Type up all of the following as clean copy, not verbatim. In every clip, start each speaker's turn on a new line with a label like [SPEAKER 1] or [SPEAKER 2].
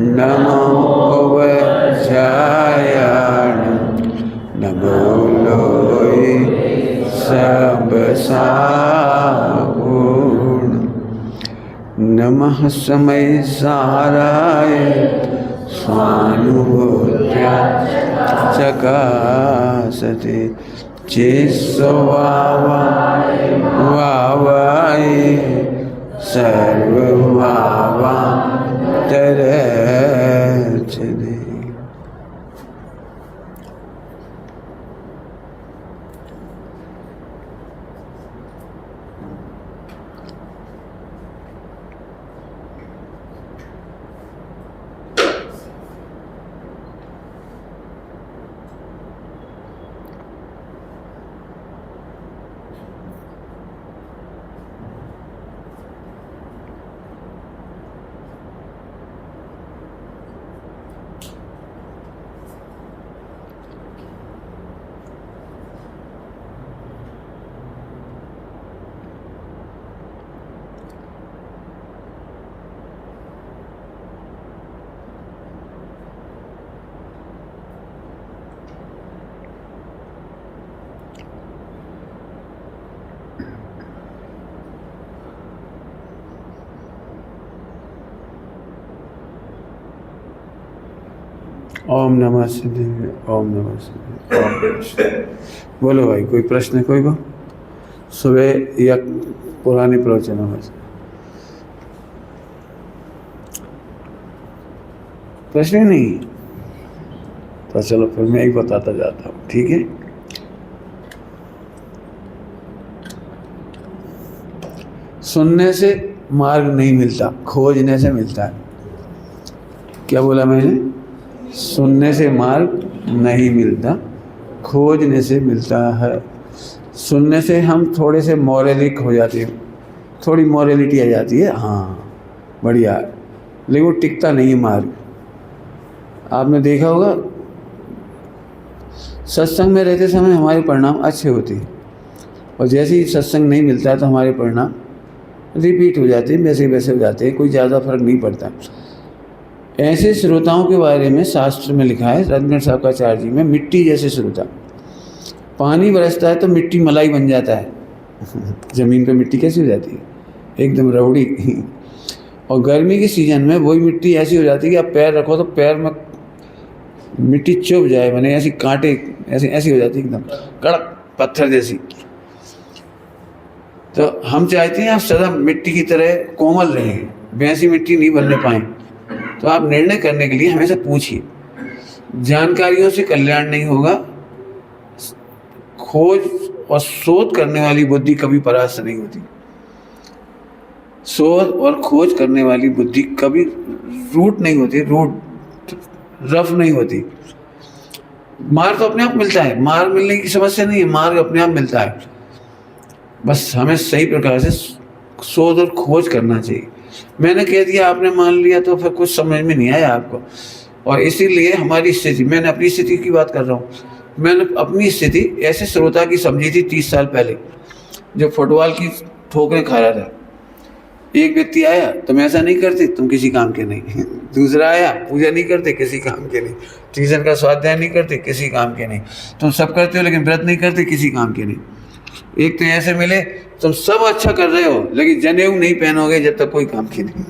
[SPEAKER 1] नमो वज्रायणं नमो लोये सब सागुण। नमः समय साराय स्वानुभूत्या चकासते चेस्वावाय सर्वभावान्तरचने। ओम नमः शिवाय, ओम नमः शिवाय, ओम नमः शिवाय। बोलो भाई, कोई प्रश्न कोई को सुबह या पुराने प्रवचनों में से प्रश्न ही नहीं? तो चलो फिर मैं एक बताता जाता हूँ, ठीक है। सुनने से मार्ग नहीं मिलता, खोजने से मिलता है। क्या बोला मैंने? सुनने से मार्ग नहीं मिलता, खोजने से मिलता है। सुनने से हम थोड़े से मॉरलिक हो जाते हैं, थोड़ी मॉरलिटी आ जाती है, हाँ बढ़िया, लेकिन वो टिकता नहीं है मार्ग। आपने देखा होगा सत्संग में रहते समय हमारे परिणाम अच्छे होते हैं, और जैसे ही सत्संग नहीं मिलता है तो हमारे परिणाम रिपीट हो जाते हैं, वैसे वैसे हो जाते हैं, कोई ज़्यादा फर्क नहीं पड़ता। ऐसे श्रोताओं के बारे में शास्त्र में लिखा है, रत्नेश्वर साहब का चार्य जी में, मिट्टी जैसे श्रोता। पानी बरसता है तो मिट्टी मलाई बन जाता है ज़मीन पे मिट्टी कैसी हो जाती है? एकदम रबड़ी और गर्मी के सीजन में वही मिट्टी ऐसी हो जाती है कि आप पैर रखो तो पैर में मिट्टी चुभ जाए, मैंने ऐसी कांटे ऐसी हो जाती है, एकदम कड़क पत्थर जैसी। तो हम चाहते हैं आप सदा मिट्टी की तरह कोमल रहें, वैसी मिट्टी नहीं बनने पाएँ। तो आप निर्णय करने के लिए हमेशा पूछिए। जानकारियों से कल्याण नहीं होगा, खोज और शोध करने वाली बुद्धि कभी परास्त नहीं होती। शोध और खोज करने वाली बुद्धि कभी रूट नहीं होती, रफ नहीं होती। मार्ग तो अपने आप मिलता है, मार्ग मिलने की समस्या नहीं है, मार्ग अपने आप मिलता है। बस हमें सही प्रकार से शोध और खोज करना चाहिए। मैंने कह दिया, आपने मान लिया तो फिर कुछ समझ में नहीं आया आपको। और इसीलिए हमारी स्थिति, मैंने अपनी स्थिति की बात कर रहा हूँ, मैंने अपनी स्थिति ऐसे श्रोता की समझी थी 30 साल पहले, जब फुटबॉल की ठोकरें खा रहा था। एक व्यक्ति आया, तुम ऐसा नहीं करते, तुम किसी काम के नहीं। दूसरा आया, पूजा नहीं करते, किसी काम के नहीं। तीसरे का स्वाध्याय नहीं करते, किसी काम के नहीं। तुम सब करते हो लेकिन व्रत नहीं करते, किसी काम के नहीं। एक तो ऐसे मिले, तुम सब अच्छा कर रहे हो लेकिन जनेऊ नहीं पहनोगे जब तक कोई काम की नहीं।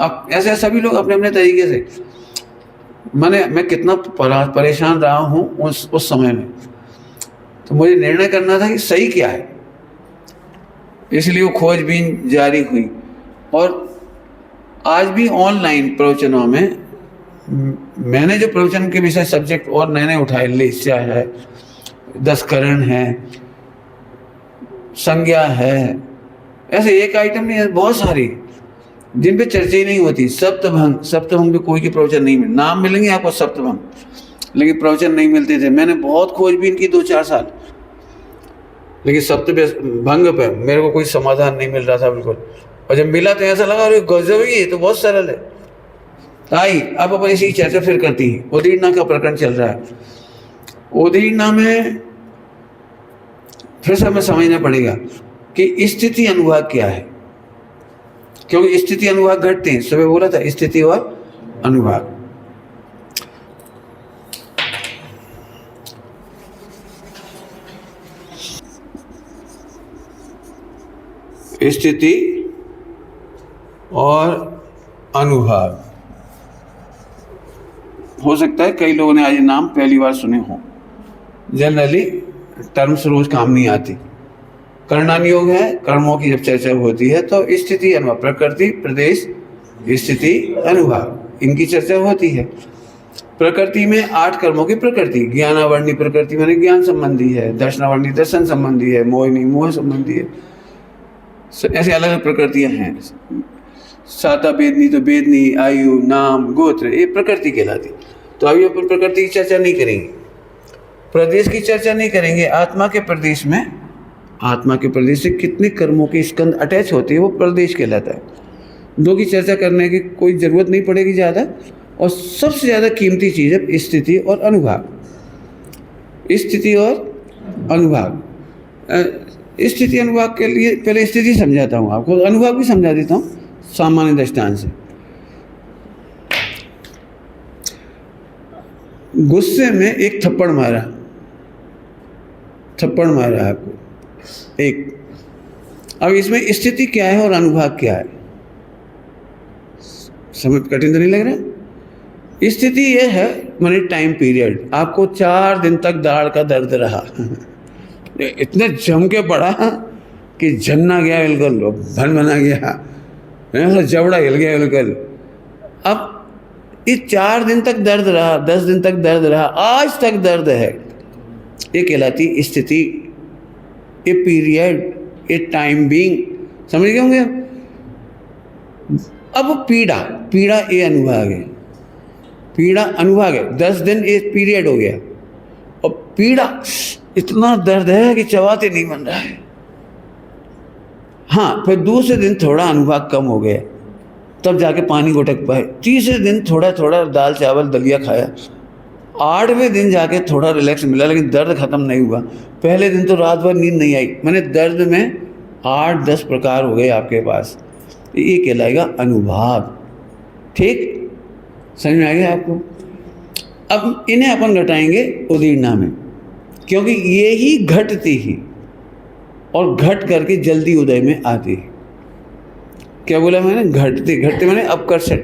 [SPEAKER 1] अब ऐसे सभी लोग अपने अपने तरीके से, मैं कितना परेशान रहा हूँ उस समय में। तो मुझे निर्णय करना था कि सही क्या है, इसलिए वो खोजबीन जारी हुई। और आज भी ऑनलाइन प्रवचनों में मैंने जो प्रवचन के विषय सब्जेक्ट और नए नए उठाए, लेस्या है, 10 करण है, संज्ञा है, ऐसे एक आइटम नहीं है, बहुत सारी जिन पे चर्चा ही नहीं होती। सप्तभंग पे कोई के प्रवचन नहीं मिले, नाम मिलेंगे आपको सप्तभंग, लेकिन प्रवचन नहीं मिलते थे। मैंने बहुत खोजबीन की 2-4 साल, लेकिन सप्तभंग पे मेरे को कोई समाधान नहीं मिल रहा था बिल्कुल। और जब मिला तो ऐसा लगा अरे गजब ही, ये तो बहुत सरल है। आई अब अपन इसी चर्चा फिर करती हैं। उदीर्णा का प्रकरण चल रहा है। उदीर्णा में फिर से हमें समझना पड़ेगा कि स्थिति अनुभाग क्या है। क्योंकि स्थिति अनुभाग घटते हैं, सुबह बोला था स्थिति और अनुभाग। स्थिति और अनुभाग, हो सकता है कई लोगों ने आज ये नाम पहली बार सुने हों, जनरली टर्म्स रोज काम नहीं आती। कर्णानुयोग है, कर्मों की जब चर्चा होती है तो स्थिति अनुभाग, प्रकृति प्रदेश स्थिति अनुभाग, इनकी चर्चा होती है। प्रकृति में 8 कर्मों की प्रकृति, ज्ञानावर्णी प्रकृति माने ज्ञान संबंधी है, दर्शनावर्णी दर्शन संबंधी है, मोहिनी मोह संबंधी है, ऐसे अलग अलग प्रकृतियां हैं। साता वेदनी तो वेदनी, आयु, नाम, गोत्र, ये प्रकृति कहलाती। तो अभी अपन प्रकृति की चर्चा नहीं करेंगे, प्रदेश की चर्चा नहीं करेंगे। आत्मा के प्रदेश में, आत्मा के प्रदेश से कितने कर्मों के स्कंद अटैच होते हैं वो प्रदेश कहलाता है। दो की चर्चा करने की कोई ज़रूरत नहीं पड़ेगी ज़्यादा। और सबसे ज़्यादा कीमती चीज़ है स्थिति और अनुभाग। स्थिति और अनुभाग, स्थिति अनुभाग के लिए पहले स्थिति समझाता हूँ आपको, अनुभाग भी समझा देता हूँ सामान्य दृष्टांत से। गुस्से में एक थप्पड़ मारा आपको एक। अब इसमें स्थिति क्या है और अनुभाग क्या है, समझ कठिन तो नहीं लग रहा? स्थिति ये है माने टाइम पीरियड, आपको 4 दिन तक दाढ़ का दर्द रहा इतने जम के पड़ा कि झन्ना गया बिल्कुल, भन बना गया, जबड़ा हिल गया बिल्कुल। अब ये 4 दिन तक दर्द रहा, 10 दिन तक दर्द रहा, आज तक दर्द है, ये कहलाती स्थिति, ये पीरियड, ये टाइम बीइंग, समझ गए होंगे? अब पीड़ा ये अनुभाग है, पीड़ा अनुभाग है। 10 दिन ये पीरियड हो गया, और पीड़ा इतना दर्द है कि चबाते नहीं बन रहा है। हाँ, फिर दूसरे दिन थोड़ा अनुभाग कम हो गया, तब जाके पानी घुटक पाए। तीसरे दिन थोड़ा थोड़ा दाल चावल दलिया खाया। 8वें दिन जाके थोड़ा रिलैक्स मिला, लेकिन दर्द खत्म नहीं हुआ। पहले दिन तो रात भर नींद नहीं आई, मैंने दर्द में 8-10 प्रकार हो गए आपके पास, ये कहलाएगा अनुभाग। ठीक, समझ में आ गया आपको? अब इन्हें अपन घटाएंगे उदीर्णा में, क्योंकि ये ही घटती ही और घट करके जल्दी उदय में आती है। क्या बोला मैंने? घटते मैंने अपकर्षण,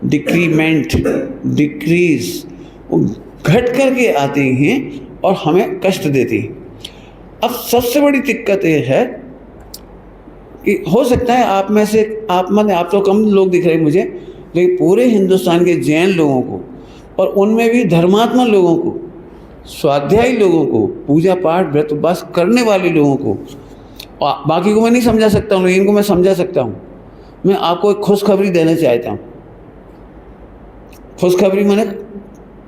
[SPEAKER 1] डिक्रीमेंट, डिक्रीज, वो घट करके आती हैं और हमें कष्ट देती हैं। अब सबसे बड़ी दिक्कत ये है कि हो सकता है आप में से, आप तो कम लोग दिख रहे मुझे, लेकिन पूरे हिंदुस्तान के जैन लोगों को, और उनमें भी धर्मात्मा लोगों को, स्वाध्यायी लोगों को, पूजा पाठ व्रत उपवास करने वाले लोगों को, बाकी को मैं नहीं समझा सकता हूँ, इनको मैं समझा सकता हूँ। मैं आपको एक खुशखबरी देना चाहता हूँ। खुशखबरी मैंने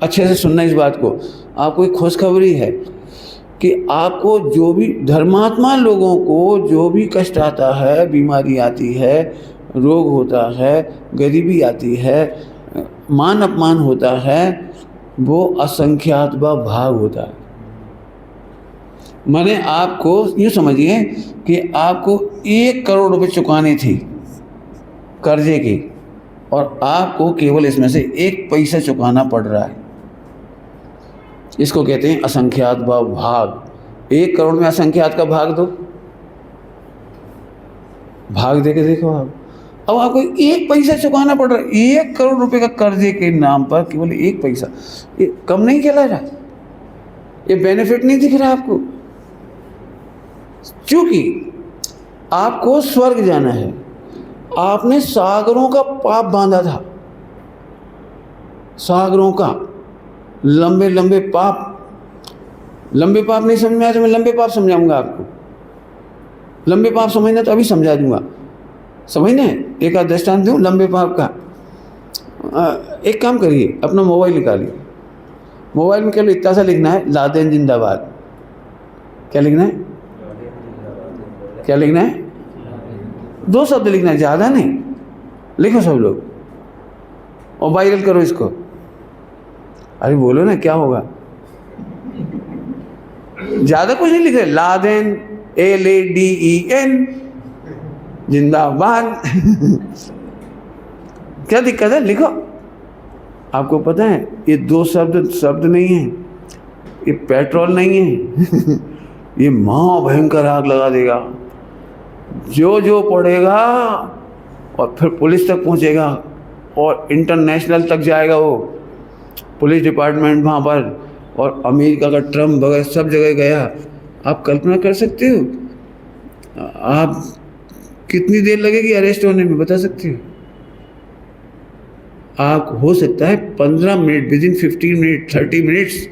[SPEAKER 1] अच्छे से सुनना इस बात को, आपको एक खुशखबरी है कि आपको जो भी धर्मात्मा लोगों को जो भी कष्ट आता है, बीमारी आती है, रोग होता है, गरीबी आती है, मान अपमान होता है, वो असंख्यात भाग होता है। मैंने आपको यूँ समझिए कि आपको 1 करोड़ रुपए चुकाने थी कर्जे की, और आपको केवल इसमें से 1 पैसा चुकाना पड़ रहा है। इसको कहते हैं असंख्यात भाग। 1 करोड़ में असंख्यात का भाग दो, भाग दे के देखो आप। अब आपको 1 पैसा चुकाना पड़ रहा है, 1 करोड़ रुपए का कर्जे के नाम पर केवल 1 पैसा, ये कम नहीं कहला रहा, ये बेनिफिट नहीं दिख रहा आपको। क्योंकि आपको स्वर्ग जाना है, आपने सागरों का पाप बांधा था, सागरों का लंबे लंबे पाप। लंबे पाप नहीं समझ में आया तो मैं लंबे पाप समझाऊंगा आपको। लंबे पाप समझना तो अभी समझा दूंगा, समझने एक आध दृष्टांत दूँ लंबे पाप का। एक काम करिए, अपना मोबाइल निकालिए, मोबाइल में केवल इतना सा लिखना है, लादेन जिंदाबाद। क्या लिखना है? क्या लिखना है? 2 शब्द लिखना है, ज़्यादा नहीं, लिखो सब लोग और वायरल करो इसको। अरे बोलो ना, क्या होगा? ज़्यादा कुछ नहीं लिख रहे, लादेन, LADEN, जिंदाबाद। क्या दिक्कत है, लिखो। आपको पता है ये दो शब्द नहीं है, ये पेट्रोल नहीं है ये महा भयंकर आग लगा देगा। जो पढ़ेगा और फिर पुलिस तक पहुंचेगा और इंटरनेशनल तक जाएगा वो पुलिस डिपार्टमेंट वहाँ पर, और अमेरिका का ट्रम्प वगैरह सब जगह गया। आप कल्पना कर सकते हो आप कितनी देर लगेगी अरेस्ट होने में, बता सकते हो? आप हो सकता है 15 मिनट, विदिन 15 मिनट 30 मिनट्स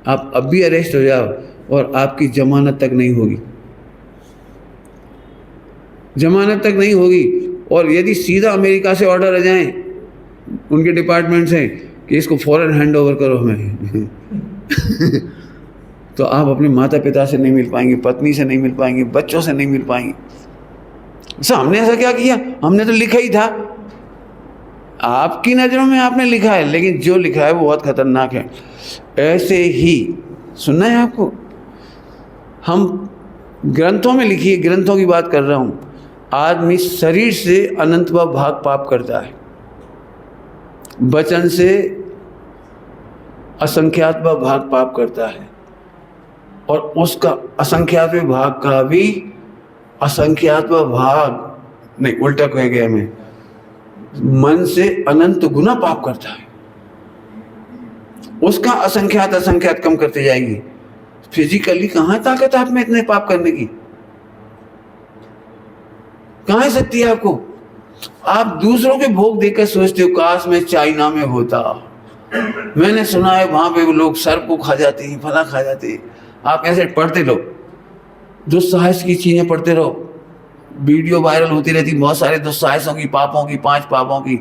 [SPEAKER 1] आप अब भी अरेस्ट हो जाओ और आपकी जमानत तक नहीं होगी, जमानत तक नहीं होगी। और यदि सीधा अमेरिका से ऑर्डर आ जाए उनके डिपार्टमेंट से कि इसको फौरन हैंड ओवर करो हमें तो आप अपने माता पिता से नहीं मिल पाएंगे, पत्नी से नहीं मिल पाएंगे, बच्चों से नहीं मिल पाएंगे। अच्छा, हमने ऐसा क्या किया? हमने तो लिखा ही था। आपकी नज़रों में आपने लिखा है, लेकिन जो लिखा है वो बहुत खतरनाक है। ऐसे ही सुनना है आपको, हम ग्रंथों में लिखी है, ग्रंथों की बात कर रहा हूँ। आदमी शरीर से अनंतवा भाग पाप करता है, वचन से असंख्यातवा भाग पाप करता है, और उसका असंख्यातवें भाग का भी असंख्यातवा भाग नहीं, उल्टा कह गया मैं, मन से अनंत गुना पाप करता है, उसका असंख्यात कम करते जाएगी। फिजिकली कहाँ ताकत आप में इतने पाप करने की? कहाँ है शक्ति है आपको? आप दूसरों के भोग देखकर सोचते हो काश मैं चाइना में होता, मैंने सुना है वहां पे वो लोग सर्प को खा जाते हैं, फला खा जाते हैं। आप ऐसे पढ़ते रहो, दुस्साहस की चीजें पढ़ते रहो, वीडियो वायरल होती रहती बहुत सारे दुस्साहसों की, पापों की, 5 पापों की,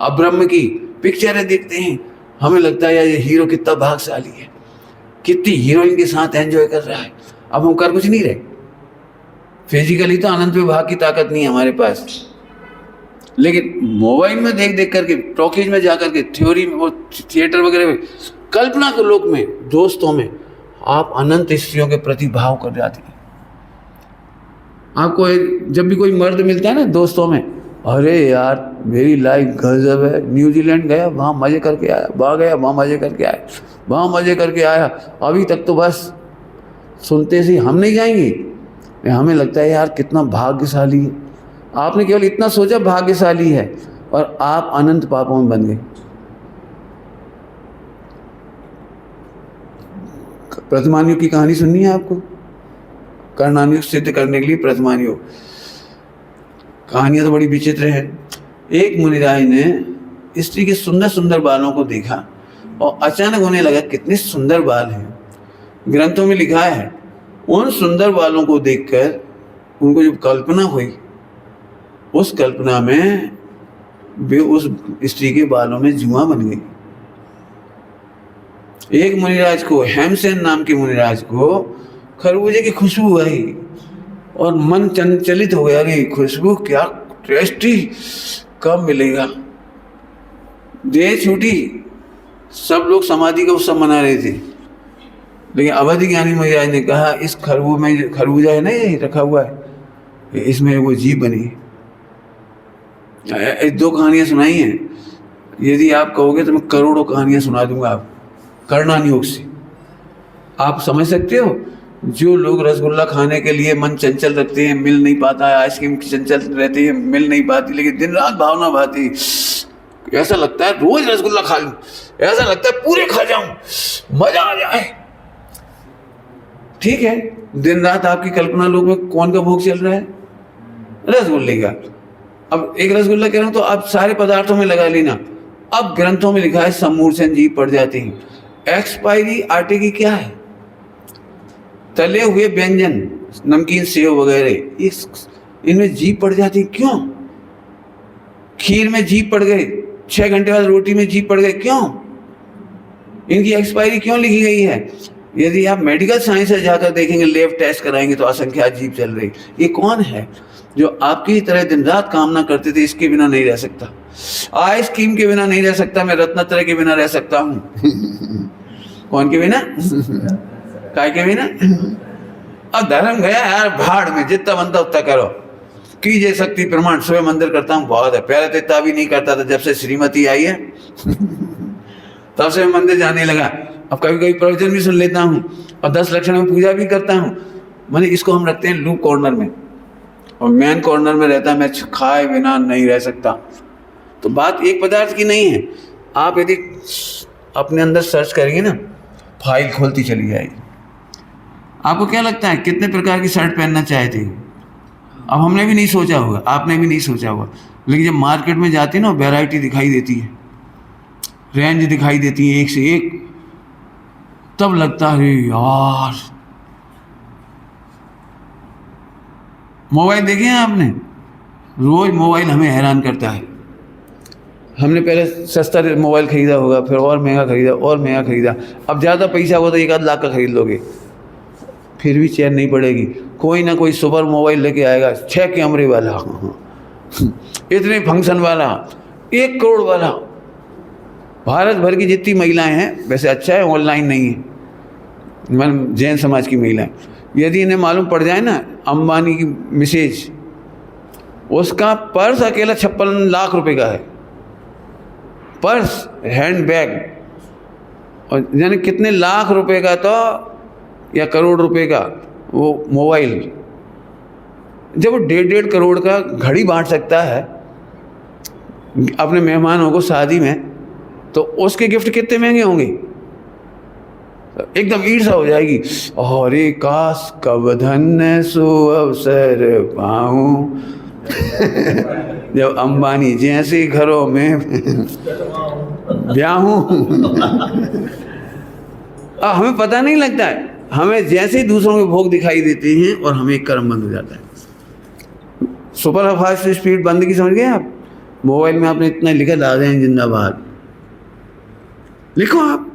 [SPEAKER 1] अब्रह्म की पिक्चरें देखते हैं। हमें लगता है यार ये हीरो कितना भाग्यशाली है, कितनी हीरोइन के साथ एंजॉय कर रहा है। अब हम कर कुछ नहीं रहे, फिजिकली तो अनंत विभाग की ताकत नहीं है हमारे पास, लेकिन मोबाइल में देख देख करके, टॉकीज में जाकर के, थ्योरी में, वो थिएटर वगैरह में, कल्पना के लोक में, दोस्तों में आप अनंत स्त्रियों के प्रति भाव कर जाते हैं। आपको जब भी कोई मर्द मिलता है ना दोस्तों में, अरे यार मेरी लाइफ गजब है, न्यूजीलैंड गया वहाँ मज़े करके आया, वहाँ गया वहाँ मज़े करके आया, वहाँ मज़े करके आया, अभी तक तो बस सुनते से हम नहीं जाएंगे। हमें लगता है यार कितना भाग्यशाली है। आपने केवल इतना सोचा भाग्यशाली है और आप अनंत पापों में बन गए। प्रतिमान योग की कहानी सुननी है आपको? कर्णान योग सिद्ध करने के लिए प्रतिमान योग, कहानियां तो बड़ी विचित्र है। एक मुनिराज ने स्त्री के सुंदर सुंदर बालों को देखा और अचानक उन्हें लगा कितने सुंदर बाल हैं। ग्रंथों में लिखा है उन सुंदर बालों को देखकर उनको जो कल्पना हुई, उस कल्पना में वे उस स्त्री के बालों में जुआं बन गई। एक मुनिराज को, हेमसेन नाम के मुनिराज को खरबूजे की खुशबू आई और मन चंचलित हो गया, अरे खुशबू क्या टेस्टी, कब मिलेगा। देर छूटी, सब लोग समाधि का उत्सव मना रहे थे, लेकिन अवधि ज्ञानी मुनिराज ने कहा इस खरबूजा है ना ये रखा हुआ है, इसमें वो जीव बनी। 2 कहानियां सुनाई हैं, यदि आप कहोगे तो मैं करोड़ों कहानियां सुना दूंगा आप कर्णान योग से। आप समझ सकते हो, जो लोग रसगुल्ला खाने के लिए मन चंचल रखते हैं, मिल नहीं पाता है, आइसक्रीम की चंचल रहती है, मिल नहीं पाती, लेकिन दिन रात भावना भाती, ऐसा लगता है रोज रसगुल्ला खा लूं, ऐसा लगता है पूरे खा जाऊं, मजा आ जाए। ठीक है, दिन रात आपकी कल्पना लोक में कौन का भोग चल रहा है? रसगुल्ले का। अब एक रसगुल्ला कह रहा हूं तो आप सारे पदार्थों में लगा लेना। अब ग्रंथों में लिखा है सम्मूर्छन जीभ पड़ जाती है। एक्सपायरी आटे की क्या है? तले हुए व्यंजन, नमकीन, सेव वगैरह, इनमें जीभ पड़ जाती है, क्यों? खीर में जीभ पड़ गए, 6 घंटे बाद रोटी में जीभ पड़ गए, क्यों? इनकी एक्सपायरी क्यों लिखी गई है? यदि आप मेडिकल साइंस से जाकर देखेंगे, लैब टेस्ट कराएंगे तो असंख्यात जीभ चल रही। ये कौन है जो आपकी तरह दिन रात कामना करते थे इसके बिना नहीं रह सकता, आइसक्रीम के बिना नहीं रह सकता, मैं रत्नत्रय के बिना रह सकता हूँ। कौन के बिना? काय के बिना? अब धर्म गया यार भाड़ में, जितना बनता उतना करो, कीजिए शक्ति प्रमाण, सुबह मंदिर करता हूँ, बहुत है। पहले तो इतना भी नहीं करता था, जब से श्रीमती आई है तब से मैं मंदिर जाने लगा। अब कभी कभी प्रवचन भी सुन लेता हूँ और 10 लक्षण में पूजा भी करता हूँ। मैंने इसको हम रखते हैं लूप कॉर्नर में, और मेन कॉर्नर में रहता है मैं खाए बिना नहीं रह सकता। तो बात एक पदार्थ की नहीं है। आप यदि अपने अंदर सर्च करेंगे ना, फाइल खोलती चली जाएगी। आपको क्या लगता है कितने प्रकार की शर्ट पहनना चाहते हैं? अब हमने भी नहीं सोचा होगा, आपने भी नहीं सोचा होगा, लेकिन जब मार्केट में जाती है ना, वैरायटी दिखाई देती है, रेंज दिखाई देती है एक से एक, तब लगता है यार। मोबाइल देखे हैं आपने? रोज मोबाइल हमें हैरान करता है। हमने पहले सस्ता मोबाइल खरीदा होगा, फिर और महंगा खरीदा, और महंगा खरीदा। अब ज़्यादा पैसा हो तो 1 आध लाख का खरीद लोगे, फिर भी चैन नहीं पड़ेगी। कोई ना कोई सुपर मोबाइल लेके आएगा, 6 कैमरे वाला, इतने फंक्शन वाला, 1 करोड़ वाला। भारत भर की जितनी महिलाएं हैं, वैसे अच्छा है ऑनलाइन नहीं है, मतलब जैन समाज की महिलाएं, यदि इन्हें मालूम पड़ जाए ना अंबानी की मिसेज, उसका पर्स अकेला 56 लाख रुपए का है, पर्स, हैंड बैग, और यानी कितने लाख रुपए का तो या करोड़ रुपए का वो मोबाइल। जब वो 1.5 करोड़ का घड़ी बांट सकता है अपने मेहमानों को शादी में, तो उसके गिफ्ट कितने महंगे होंगे? एकदम ईर्ष्या हो जाएगी। अरे काश कब धन्य सो अवसर पाऊं जब अंबानी जैसे घरों में ब्याहूं। हमें पता नहीं लगता है, हमें जैसे ही दूसरों के भोग दिखाई देते हैं और हमें एक कर्म बंद हो जाता है। सुपर फास्ट स्पीड बंद की समझ गए आप? मोबाइल में आपने इतना लिखा, लादेन जिंदाबाद लिखो आप।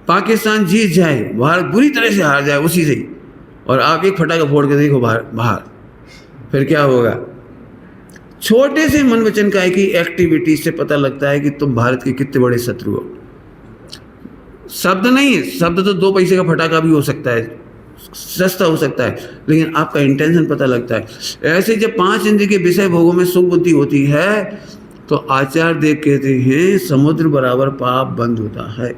[SPEAKER 1] पाकिस्तान जीत जाए, भारत बुरी तरह से हार जाए उसी से ही, और आप एक फटाका फोड़ के देखो बाहर, फिर क्या होगा? छोटे से मन वचन काय की एक्टिविटी से पता लगता है कि तुम भारत के कितने बड़े शत्रु हो। शब्द नहीं है, शब्द तो 2 पैसे का फटाका भी हो सकता है, सस्ता हो सकता है, लेकिन आपका इंटेंशन पता लगता है। ऐसे जब 5 इंद्रिय के विषय भोगों में सुख बुद्धि होती है, तो आचार्य देव कहते हैं समुद्र बराबर पाप बंद होता है।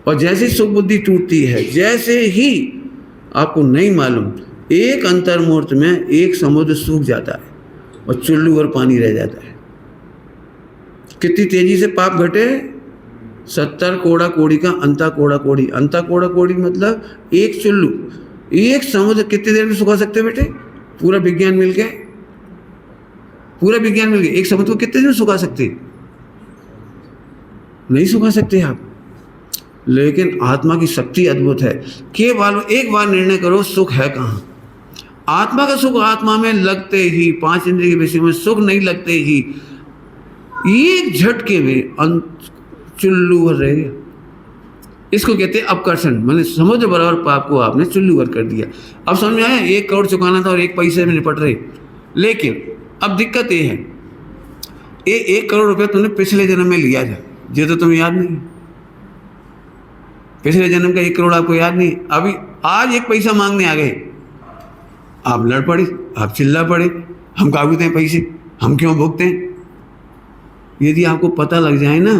[SPEAKER 1] और जैसे सुख बुद्धि टूटती है, जैसे ही आपको नहीं मालूम, एक अंतर्मुहूर्त में एक समुद्र सूख जाता है और चुल्लू और पानी रह जाता है। कितनी तेजी से पाप घटे? 70 कोड़ा कोड़ी का अंता कोड़ा कोड़ी। अंता कोड़ा कोड़ी मतलब एक चुल्लू, एक समुद्र कितनी देर में सुखा सकते हैं बेटे? पूरा विज्ञान मिलके, एक समुद्र को कितने देर में सुखा सकते? नहीं सुखा सकते आप। लेकिन आत्मा की शक्ति अद्भुत है। केवल एक बार निर्णय करो, सुख है कहाँ? आत्मा का सुख आत्मा में लगते ही, 5 इंद्रिय के विषय में सुख नहीं लगते ही, एक झटके में चुल्लू भर रह गया। इसको कहते हैं अपकर्षण, मैंने समुद्र बराबर पाप को आपने चुल्लू भर कर दिया। अब समझ में आया? 1 करोड़ चुकाना था और 1 पैसे में निपट रहे। लेकिन अब दिक्कत ये है, ये 1 करोड़ रुपये तुमने पिछले जन्म में लिया था, ये तो तुम्हें याद नहीं। पिछले जन्म का 1 करोड़ आपको याद नहीं। अभी आज 1 पैसा मांगने आ गए, आप लड़ पड़े, आप चिल्ला पड़े, हम काबू दें पैसे, हम क्यों भुगते हैं? यदि आपको पता लग जाए ना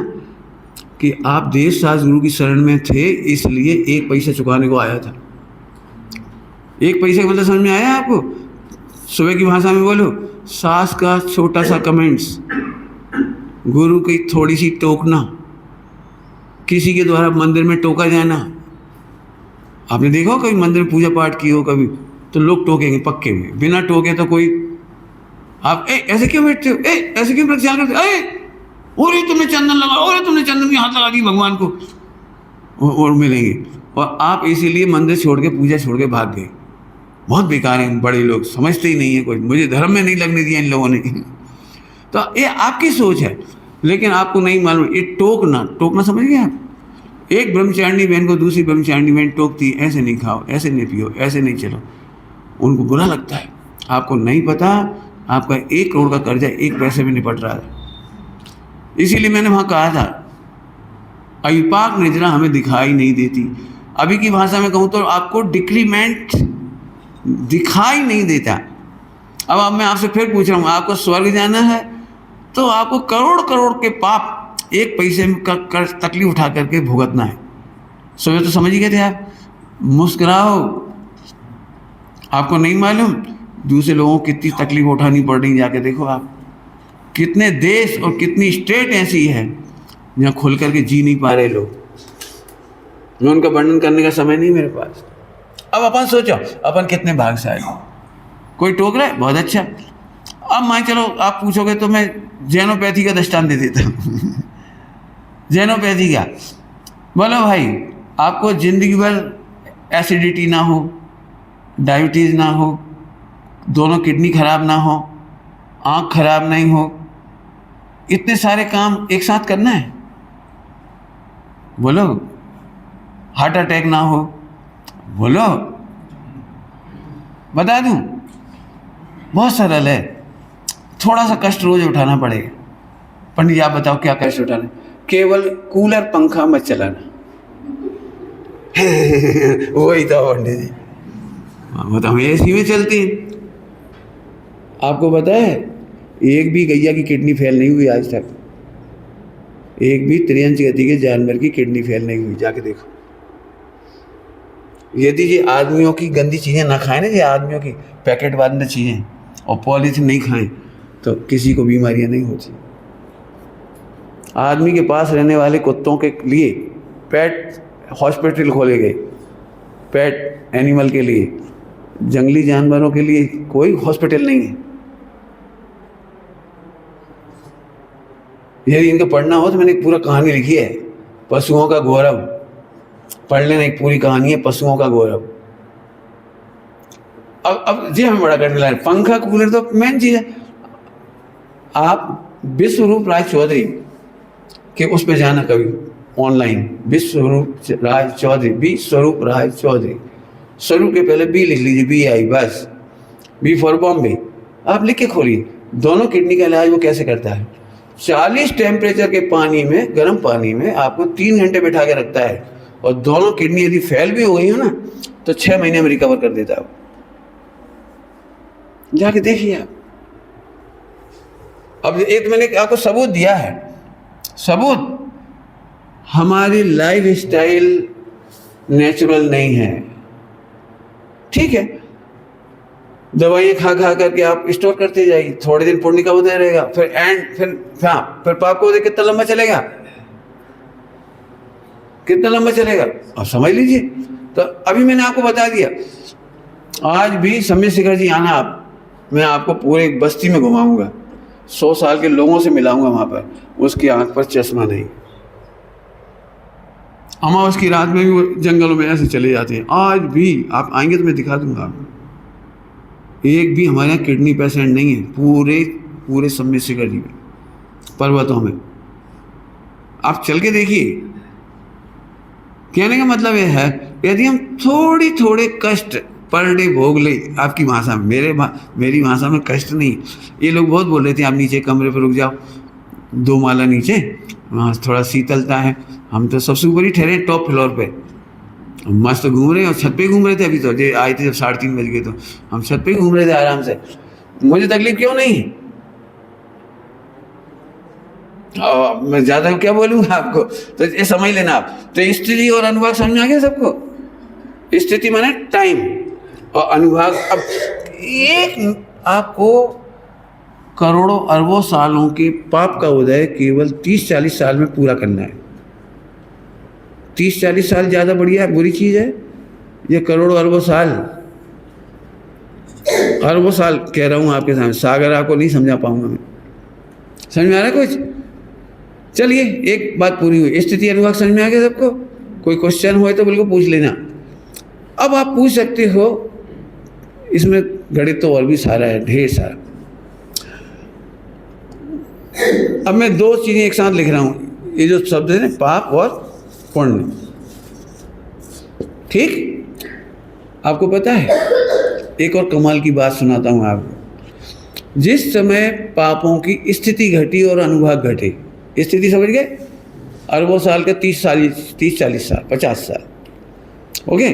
[SPEAKER 1] कि आप देश शास्त्र गुरु की शरण में थे, इसलिए 1 पैसा चुकाने को आया था। 1 पैसे का मतलब समझ में आया आपको? सुबह की भाषा में बोलो, सास का छोटा सा कमेंट्स, गुरु की थोड़ी सी टोकना, किसी के द्वारा मंदिर में टोका जाना। आपने देखा हो कभी मंदिर में पूजा पाठ की हो कभी, तो लोग टोकेंगे पक्के में, बिना टोके तो कोई, आप ऐसे क्यों बैठते हो, ऐसे क्यों प्रचार करते हो, अरे तुमने चंदन लगा, अरे तुमने चंदन की हाथ लगा दी भगवान को, और मिलेंगे। और आप इसीलिए मंदिर छोड़ के, पूजा छोड़ के भाग गए। बहुत बेकार हैं बड़े लोग, समझते ही नहीं है कुछ। मुझे धर्म में नहीं लगने दिया इन लोगों ने। तो ये आपकी सोच है, लेकिन आपको नहीं मालूम। ये टोकना समझ गए आप? एक ब्रह्मचारिणी बहन को दूसरी ब्रह्मचारिणी बहन टोकती, ऐसे नहीं खाओ, ऐसे नहीं पियो, ऐसे नहीं चलो, उनको बुरा लगता है। आपको नहीं पता आपका 1 करोड़ का कर्जा 1 पैसे में निपट रहा है। इसीलिए मैंने वहाँ कहा था, अविपाक निद्रा हमें दिखाई नहीं देती। अभी की भाषा में कहूँ तो आपको डिक्रीमेंट दिखाई नहीं देता। अब मैं आपसे फिर पूछ रहा हूँ, आपको स्वर्ग जाना है तो आपको करोड़ करोड़ के पाप एक पैसे में कर तकलीफ उठा करके भुगतना है। सुबह तो समझ ही गए थे आप। मुस्कुराओ, आपको नहीं मालूम दूसरे लोगों को कितनी तकलीफ उठानी पड़ रही, जाके देखो आप। कितने देश और कितनी स्टेट ऐसी है जहाँ खुल करके जी नहीं पा रहे लोग। मैं उनका वर्णन करने का समय नहीं मेरे पास। अब अपन सोचो अपन कितने भाग्यशाली। कोई टोक रहा है, बहुत अच्छा। अब मान चलो आप पूछोगे तो मैं जैनोपैथी का दृष्टांत दे देता हूँ। जैनोपैथी का, बोलो भाई आपको जिंदगी भर एसिडिटी ना हो, डायबिटीज़ ना हो, दोनों किडनी खराब ना हो, आँख खराब नहीं हो, इतने सारे काम एक साथ करना है। बोलो हार्ट अटैक ना हो, बोलो बता दूं, बहुत सरल है। थोड़ा सा कष्ट रोज उठाना पड़ेगा। पंडित जी आप बताओ क्या कष्ट उठाना? केवल कूलर पंखा मत चलाना। वही था पंडित जी, वो तो हम एसी में चलती हैं। आपको पता है एक भी गैया की किडनी फेल नहीं हुई आज तक। एक भी त्रियंच गति के जानवर की किडनी फेल नहीं हुई, जाके देखो। यदि ये आदमियों की गंदी चीज़ें ना खाएं ना, ये आदमियों की पैकेट वाली चीज़ें और पॉलीथीन नहीं खाएं तो किसी को बीमारियां नहीं होती। आदमी के पास रहने वाले कुत्तों के लिए पेट हॉस्पिटल खोले गए, पेट एनिमल के लिए। जंगली जानवरों के लिए कोई हॉस्पिटल नहीं है। यदि इनको पढ़ना हो तो मैंने एक पूरा कहानी लिखी है, पशुओं का गौरव। पढ़ लेना, एक पूरी कहानी है पशुओं का गौरव। अब जी हम बड़ा करने लगे, पंखा कूलर तो मेन चीज़ है। आप विश्वरूप राय चौधरी के उस पर जाना कभी ऑनलाइन, विश्वरूप राय चौधरी, विश्वरूप राय चौधरी, स्वरूप के पहले बी लिख लीजिए, BI बस, बी फॉर बॉम्बे। आप लिख के खोलिए दोनों किडनी का इलाज वो कैसे करता है। 40 टेम्परेचर के पानी में, गर्म पानी में आपको 3 घंटे बैठा के रखता है और दोनों किडनी यदि फेल भी हो गई हो ना तो 6 महीने में रिकवर कर देता है। जाके देखिए आप। अब एक मैंने आपको सबूत दिया है, सबूत हमारी लाइफ स्टाइल नेचुरल नहीं है। ठीक है, दवाइयाँ खा खा करके आप स्टोर करते जाइए, थोड़े दिन पुण्य का उदय रहेगा, फिर पाप का उदय कितना लंबा चलेगा, कितना लंबा चलेगा आप समझ लीजिए। तो अभी मैंने आपको बता दिया, आज भी सम्य शिखर जी आना आप, मैं आपको पूरे बस्ती में घुमाऊंगा, 100 साल के लोगों से मिलाऊंगा वहाँ पर। उसकी आंख पर चश्मा नहीं, अमावस की रात में भी वो जंगलों में ऐसे चले जाते हैं। आज भी आप आएंगे तो मैं दिखा दूंगा आपको। एक भी हमारे यहाँ किडनी पेशेंट नहीं है पूरे सम्य शिखर जी में, पर्वतों में। आप चल के देखिए। कहने का मतलब यह है, यदि हम थोड़े कष्ट पर डे भोग ले, आपकी भाषा में, मेरी भाषा में कष्ट नहीं। ये लोग बहुत बोल रहे थे आप नीचे कमरे पर रुक जाओ, 2 माला नीचे, वहाँ थोड़ा शीतलता है। हम तो सबसे ऊपर ही ठहरे टॉप फ्लोर पे, मस्त घूम रहे हैं और छत पे घूम रहे थे। अभी तो जो आए थे जब 3:30 बज गए तो हम छत पे घूम रहे थे आराम से। मुझे तकलीफ क्यों नहीं? मैं ज़्यादा क्या बोलूँगा आपको, तो ये समझ लेना आप। तो स्थिति और अनुभाग समझ में आ गया सबको? स्थिति माने टाइम और अनुभाग। अब एक आपको करोड़ों अरबों सालों के पाप का उदय केवल 30-40 साल में पूरा करना है। 30-40 साल ज़्यादा बढ़िया बुरी चीज़ है? ये करोड़ों अरबों साल कह रहा हूँ आपके सामने। सागर आपको नहीं समझा पाऊंगा मैं। समझ में आ रहा है कुछ? चलिए एक बात पूरी हुई, स्थिति अनुभाग समझ में आ गया सबको? कोई क्वेश्चन हो तो बिल्कुल पूछ लेना। अब आप पूछ सकते हो, इसमें गणित तो और भी सारा है, ढेर सारा। अब मैं 2 चीज़ें एक साथ लिख रहा हूँ, ये जो शब्द है ना, पाप और पुण्य। ठीक, आपको पता है एक और कमाल की बात सुनाता हूँ आपको। जिस समय पापों की स्थिति घटी और अनुभाग घटे, स्थिति समझ गए, अरबों साल का 30-40 साल 50 साल, ओके,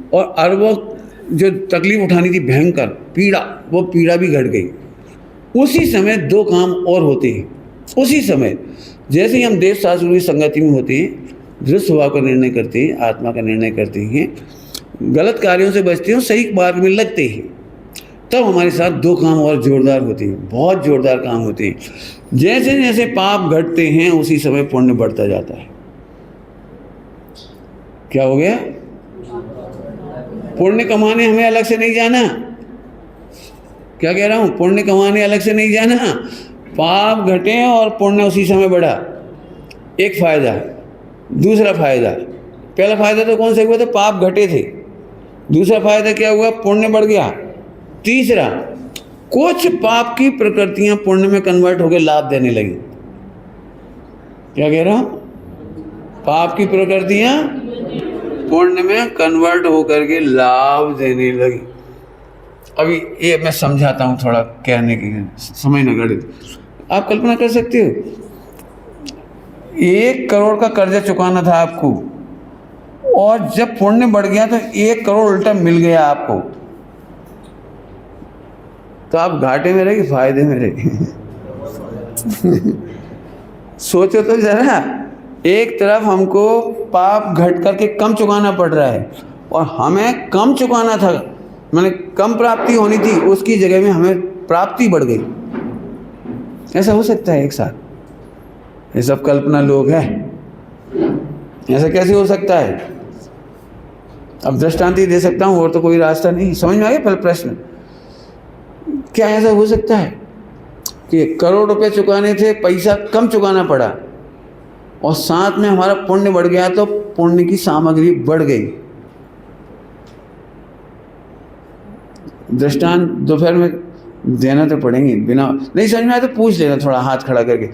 [SPEAKER 1] और अरबों जो तकलीफ उठानी थी भयंकर पीड़ा, वो पीड़ा भी घट गई। उसी समय दो काम और होते हैं। उसी समय जैसे ही हम देव शास्त्र की संगति में होते हैं, दृढ़ स्वभाव का निर्णय करते हैं, आत्मा का निर्णय करते हैं, गलत कार्यों से बचते हैं, सही मार्ग में लगते हैं, तब हमारे साथ दो काम और जोरदार होते हैं, बहुत जोरदार काम होते हैं। जैसे जैसे पाप घटते हैं उसी समय पुण्य बढ़ता जाता है। क्या हो गया? पुण्य कमाने हमें अलग से नहीं जाना। क्या कह रहा हूं? पुण्य कमाने अलग से नहीं जाना। पाप घटे और पुण्य उसी समय बढ़ा, एक फायदा। दूसरा फायदा, पहला फायदा तो कौन सा हुआ था? पाप घटे थे। दूसरा फायदा क्या हुआ? पुण्य बढ़ गया। तीसरा, कुछ पाप की प्रकृतियां पुण्य में कन्वर्ट होकर लाभ देने लगी। क्या कह रहा हूं? पाप की प्रकृतियां पुण्य में कन्वर्ट होकर के लाभ देने लगी। अभी ये मैं समझाता हूं थोड़ा, कहने की समझ न गणित। आप कल्पना कर सकते हो, 1 करोड़ का कर्जा चुकाना था आपको, और जब पुण्य बढ़ गया तो 1 करोड़ उल्टा मिल गया आपको, तो आप घाटे में रहे कि फायदे में रहे? सोचो तो जरा। एक तरफ हमको पाप घट करके कम चुकाना पड़ रहा है, और हमें कम चुकाना था, मैंने कम प्राप्ति होनी थी, उसकी जगह में हमें प्राप्ति बढ़ गई। ऐसा हो सकता है एक साथ? ये सब कल्पना लोग हैं। ऐसा कैसे हो सकता है? अब दृष्टांत ही दे सकता हूँ, और तो कोई रास्ता नहीं। समझ में आ गया पहले प्रश्न? क्या ऐसा हो सकता है कि 1 करोड़ रुपए चुकाने थे, पैसा कम चुकाना पड़ा, और साथ में हमारा पुण्य बढ़ गया, तो पुण्य की सामग्री बढ़ गई? दृष्टांत दोपहर में देना तो पड़ेंगे, बिना नहीं समझ में आया तो पूछ लेना थोड़ा हाथ खड़ा करके।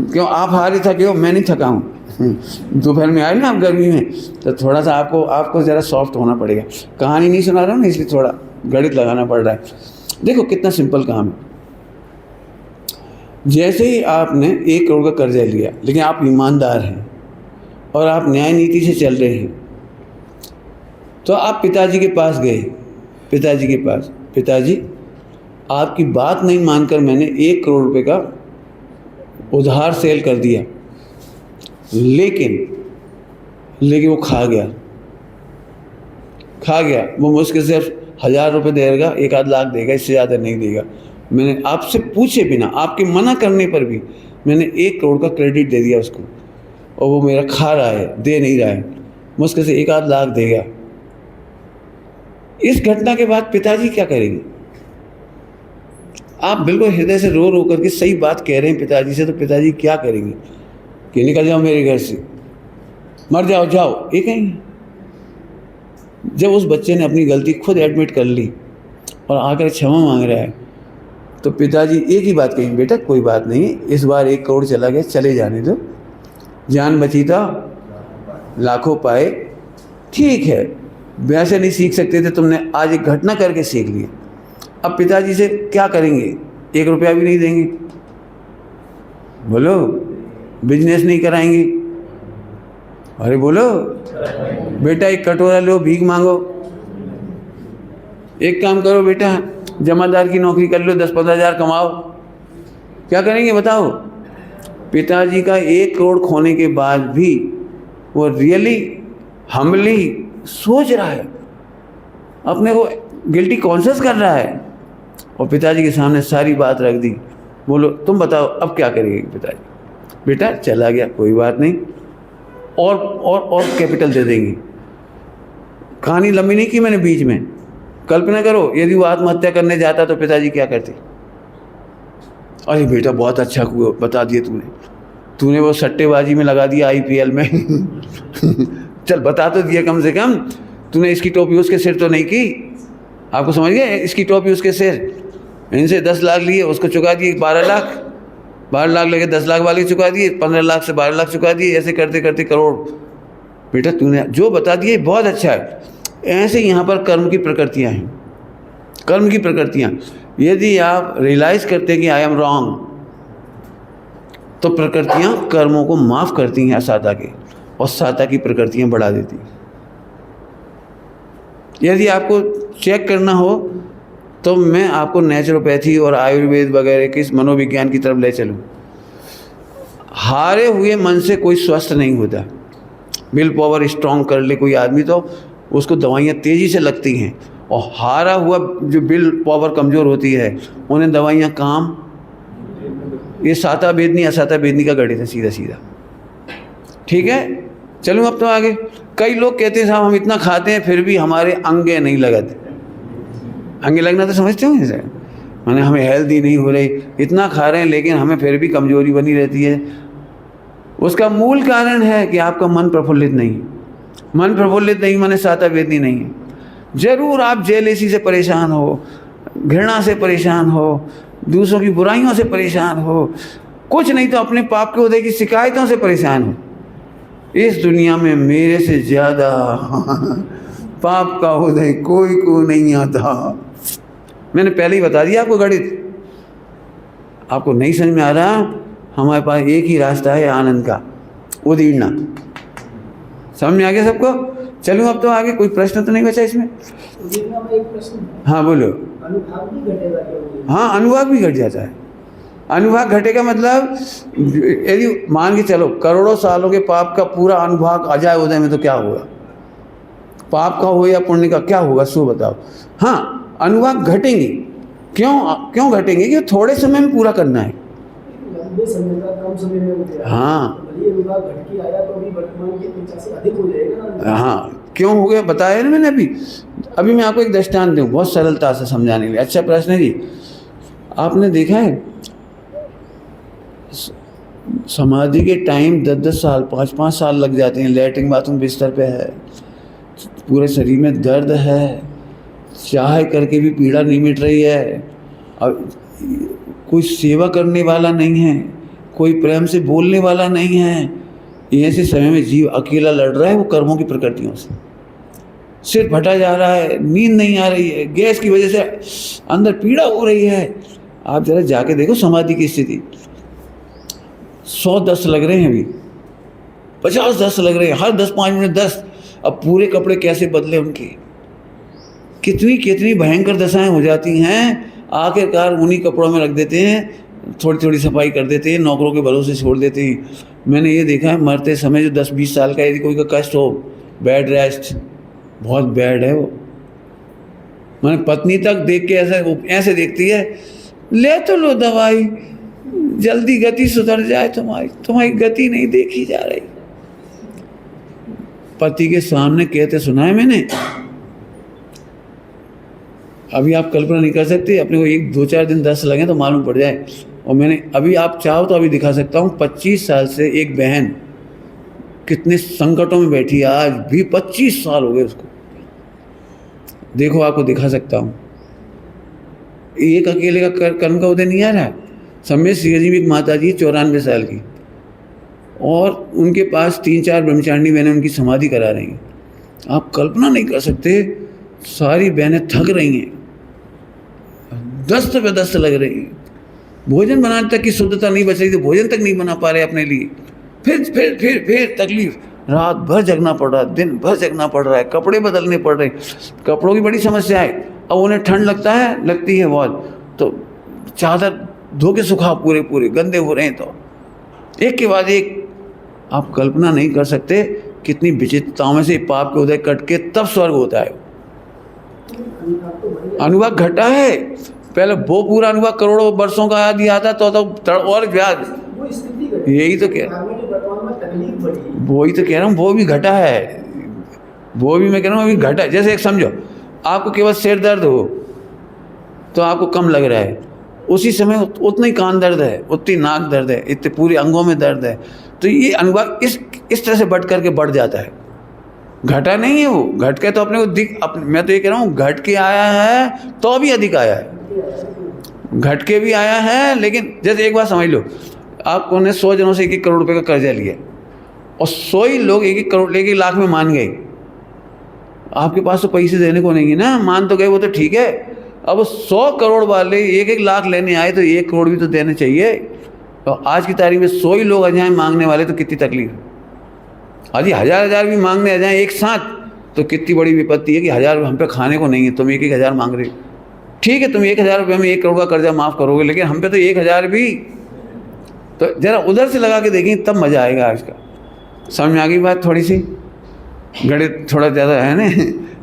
[SPEAKER 1] क्यों आप हारे थके हो? मैं नहीं थका हूँ। दोपहर में आए ना आप गर्मी में, तो थोड़ा सा आपको ज़रा सॉफ्ट होना पड़ेगा। कहानी नहीं सुना रहा हूँ ना, इसलिए थोड़ा गणित लगाना पड़ रहा है। देखो कितना सिंपल काम है। जैसे ही आपने 1 करोड़ का कर्जा लिया, लेकिन आप ईमानदार हैं और आप न्याय नीति से चल रहे हैं, तो आप पिताजी के पास गए। पिताजी के पास, पिताजी आपकी बात नहीं मानकर मैंने 1 करोड़ रुपए का उधार सेल कर दिया, लेकिन वो खा गया। वो मुश्किल से 1000 रुपये देगा, 1 आध लाख देगा, इससे ज़्यादा नहीं देगा। मैंने आपसे पूछे बिना, आपके मना करने पर भी मैंने 1 करोड़ का क्रेडिट दे दिया उसको, और वो मेरा खा रहा है, दे नहीं रहा है। मुश्किल से 1 आध लाख देगा। इस घटना के बाद पिताजी क्या करेंगे? आप बिल्कुल हृदय से रो रो करके सही बात कह रहे हैं पिताजी से, तो पिताजी क्या करेंगे? कि निकल जाओ मेरे घर से, मर जाओ, ये कहेंगे। जब उस बच्चे ने अपनी गलती खुद एडमिट कर ली और आकर क्षमा मांग रहा है, तो पिताजी एक ही बात कहेंगे, बेटा कोई बात नहीं, इस बार 1 करोड़ चला गया, चले जाने दो, जान बची था, लाखों पाए, ठीक है। वैसे नहीं सीख सकते थे, तुमने आज एक घटना करके सीख लिया। अब पिताजी से क्या करेंगे? 1 रुपया भी नहीं देंगे। बोलो, बिजनेस नहीं कराएंगे? अरे बोलो, बेटा 1 कटोरा लो, भीख मांगो। एक काम करो बेटा, जमादार की नौकरी कर लो, 10-15 हज़ार कमाओ। क्या करेंगे बताओ? पिताजी का 1 करोड़ खोने के बाद भी वो रियली हम्बली सोच रहा है, अपने को गिल्टी कॉन्शियस कर रहा है, और पिताजी के सामने सारी बात रख दी। बोलो तुम बताओ अब क्या करेंगे? पिताजी, बेटा चला गया, कोई बात नहीं, और कैपिटल दे देंगे। कहानी लंबी नहीं की मैंने बीच में। कल्पना करो यदि वो आत्महत्या करने जाता तो पिताजी क्या करते? अरे बेटा बहुत अच्छा बता दिया तूने वो सट्टेबाजी में लगा दिया IPL में। चल बता तो दिया, कम से कम तूने इसकी टोपी उसके सिर तो नहीं की। आपको समझ गए? इसकी टोपी उसके सिर, इनसे 10 लाख लिए, उसको चुका दिए 12 लाख लेके 10 लाख वाले चुका दिए, 15 लाख से 12 लाख चुका दिए, ऐसे करते करते करोड़। बेटा तूने जो बता दिया बहुत अच्छा है। ऐसे यहाँ पर कर्म की प्रकृतियाँ हैं, कर्म की प्रकृतियाँ। यदि आप रियलाइज़ करते हैं कि आई एम रॉन्ग, तो प्रकृतियाँ कर्मों को माफ़ करती हैं असाता के, और साता की प्रकृतियाँ बढ़ा देती हैं। यदि आपको चेक करना हो तो मैं आपको नेचुरोपैथी और आयुर्वेद वगैरह के मनोविज्ञान की तरफ ले चलूँ। हारे हुए मन से कोई स्वस्थ नहीं होता। विल पावर स्ट्रांग कर ले कोई आदमी तो उसको दवाइयाँ तेज़ी से लगती हैं, और हारा हुआ जो विल पावर कमज़ोर होती है उन्हें दवाइयाँ काम, ये साता बेदनी असाता बेदनी का गणित है सीधा सीधा। ठीक है, चलूँ अब तो आगे। कई लोग कहते हैं साहब हम इतना खाते हैं फिर भी हमारे अंगे नहीं लगते। अंगे लगना तो समझते हो इसे, माने हमें हेल्दी नहीं हो रही, इतना खा रहे हैं लेकिन हमें फिर भी कमजोरी बनी रहती है। उसका मूल कारण है कि आपका मन प्रफुल्लित नहीं। मन प्रफुल्लित नहीं माने साता वेदनी नहीं है। जरूर आप जेलेसी से परेशान हो, घृणा से परेशान हो, दूसरों की बुराइयों से परेशान हो, कुछ नहीं तो अपने पाप के उदय की शिकायतों से परेशान हो। इस दुनिया में मेरे से ज़्यादा पाप का उदय कोई को नहीं आता। मैंने पहले ही बता दिया आपको गणित, आपको नहीं समझ में आ रहा? हमारे पास एक ही रास्ता है आनंद का, उदीरना। समझ में आ गया सबको? चलूँ अब तो आगे। कोई प्रश्न तो नहीं बचा इसमें?
[SPEAKER 2] एक प्रश्न।
[SPEAKER 1] हाँ बोलो।
[SPEAKER 2] अनुभाग भी घटेगा क्या?
[SPEAKER 1] हाँ, अनुभाग भी घट जाता है। अनुभाग घटेगा मतलब यदि मान के चलो करोड़ों सालों के पाप का पूरा अनुभाग आ जाए उदय में तो क्या होगा? पाप का हो या पुण्य का क्या होगा सो बताओ। हाँ, अनुभाग घटेंगे। क्यों घटेंगे? कि थोड़े समय में पूरा करना है।
[SPEAKER 2] लंबे समय का कम समय में हो गया।
[SPEAKER 1] हाँ,
[SPEAKER 2] ये अनुभाग घट के आया तो अभी वर्तमान के 50 से अधिक हो जाएगा ना।
[SPEAKER 1] हाँ, क्यों हो गया बताया ना मैंने अभी मैं आपको एक दृष्टांत दूँ बहुत सरलता से समझाने के लिए। अच्छा प्रश्न है जी। आपने देखा है समाधि के टाइम 10-10 साल 5-5 साल लग जाते हैं। लैट्रिन बाथरूम बिस्तर पे है, पूरे शरीर में दर्द है, चाह करके भी पीड़ा नहीं मिट रही है, और कोई सेवा करने वाला नहीं है, कोई प्रेम से बोलने वाला नहीं है। ऐसे समय में जीव अकेला लड़ रहा है वो कर्मों की प्रकृतियों से। सिर फटा जा रहा है, नींद नहीं आ रही है, गैस की वजह से अंदर पीड़ा हो रही है। आप जरा जाके देखो समाधि की स्थिति। 100 दस्त लग रहे हैं, अभी 50 दस्त लग रहे हैं, हर 10-5 मिनट 10। अब पूरे कपड़े कैसे बदले उनके, कितनी कितनी भयंकर दशाएं हो जाती हैं। आखिरकार उन्हीं कपड़ों में रख देते हैं, थोड़ी थोड़ी सफाई कर देते हैं, नौकरों के भरोसे छोड़ देते हैं। मैंने ये देखा है मरते समय जो 10-20 साल का यदि कोई का कष्ट हो, बेड रेस्ट बहुत बैड है वो। मैंने पत्नी तक देख के ऐसे देखती है, ले तो लो दवाई, जल्दी गति सुधर जाए तुम्हारी गति नहीं देखी जा रही। पति के सामने कहते सुना है मैंने। अभी आप कल्पना नहीं कर सकते, अपने को 1-2-4 दिन 10 लगे तो मालूम पड़ जाए। और मैंने अभी आप चाहो तो अभी दिखा सकता हूँ। 25 साल से एक बहन कितने संकटों में बैठी है, आज भी 25 साल हो गए उसको। देखो आपको दिखा सकता हूँ। एक अकेले का कर्म का उदय नहीं आ रहा। समय सिंह जी भी एक माता जी 94 साल की, और उनके पास 3-4 ब्रह्मचारिणी बहनें उनकी समाधि करा रही हैं। आप कल्पना नहीं कर सकते, सारी बहनें थक रही हैं, दस्त पे दस्त लग रही हैं। भोजन बनाने तक की शुद्धता नहीं बच रही, तो भोजन तक नहीं बना पा रहे अपने लिए। फिर तकलीफ, रात भर जगना पड़ रहा है, दिन भर जगना पड़ रहा है, कपड़े बदलने पड़ रहे, कपड़ों की बड़ी समस्या है। अब उन्हें ठंड लगती है बहुत, तो चादर धो के सुखा, पूरे गंदे हो रहे हैं। तो एक के बाद एक, आप कल्पना नहीं कर सकते कितनी विचित्रताओं में से पाप के उदय कट के तब स्वर्ग होता है। अनुभाग घटा है, पहले वो पूरा अनुभाग करोड़ों वर्षों का आदि आता तो और व्याज। यही तो कह रहा हूँ, वो भी घटा है, वो भी मैं कह रहा हूँ अभी घटा है। जैसे एक समझो आपको केवल सिर दर्द हो तो आपको कम लग रहा है, उसी समय उतना ही कान दर्द है, उतनी नाक दर्द है, इतने पूरे अंगों में दर्द है। तो ये अनुभाग इस तरह से बढ़ करके बढ़ जाता है। घटा नहीं है वो, घट के तो अपने को मैं तो ये कह रहा हूँ घट के आया है तो भी अधिक आया है, घट के भी आया है। लेकिन जैसे एक बात समझ लो, आपने 100 जनों से 1-1 करोड़ रुपए का कर्जा लिया, और 100 ही लोग 1-1 करोड़ 1-1 लाख में मान गए। आपके पास तो पैसे देने को नहीं है ना, मान तो गए वो तो ठीक है। अब 100 करोड़ वाले 1-1 लाख लेने आए तो 1 करोड़ भी तो देने चाहिए। तो आज की तारीख में 100 ही लोग आ जाएं मांगने वाले, तो कितनी तकलीफ। यदि 1000 भी मांगने आ जाएं एक साथ तो कितनी बड़ी विपत्ति है कि 1000 हम पे खाने को नहीं है, तुम 1-1000 मांग रहे हो। ठीक है, तुम 1000 रुपये में 1 करोड़ का कर्जा माफ़ करोगे, लेकिन हम पे तो 1000 भी, तो ज़रा उधर से लगा के देखेंगे तब मज़ा आएगा। आज का समझ में आ गई बात? थोड़ी सी गणित थोड़ा ज़्यादा है ना,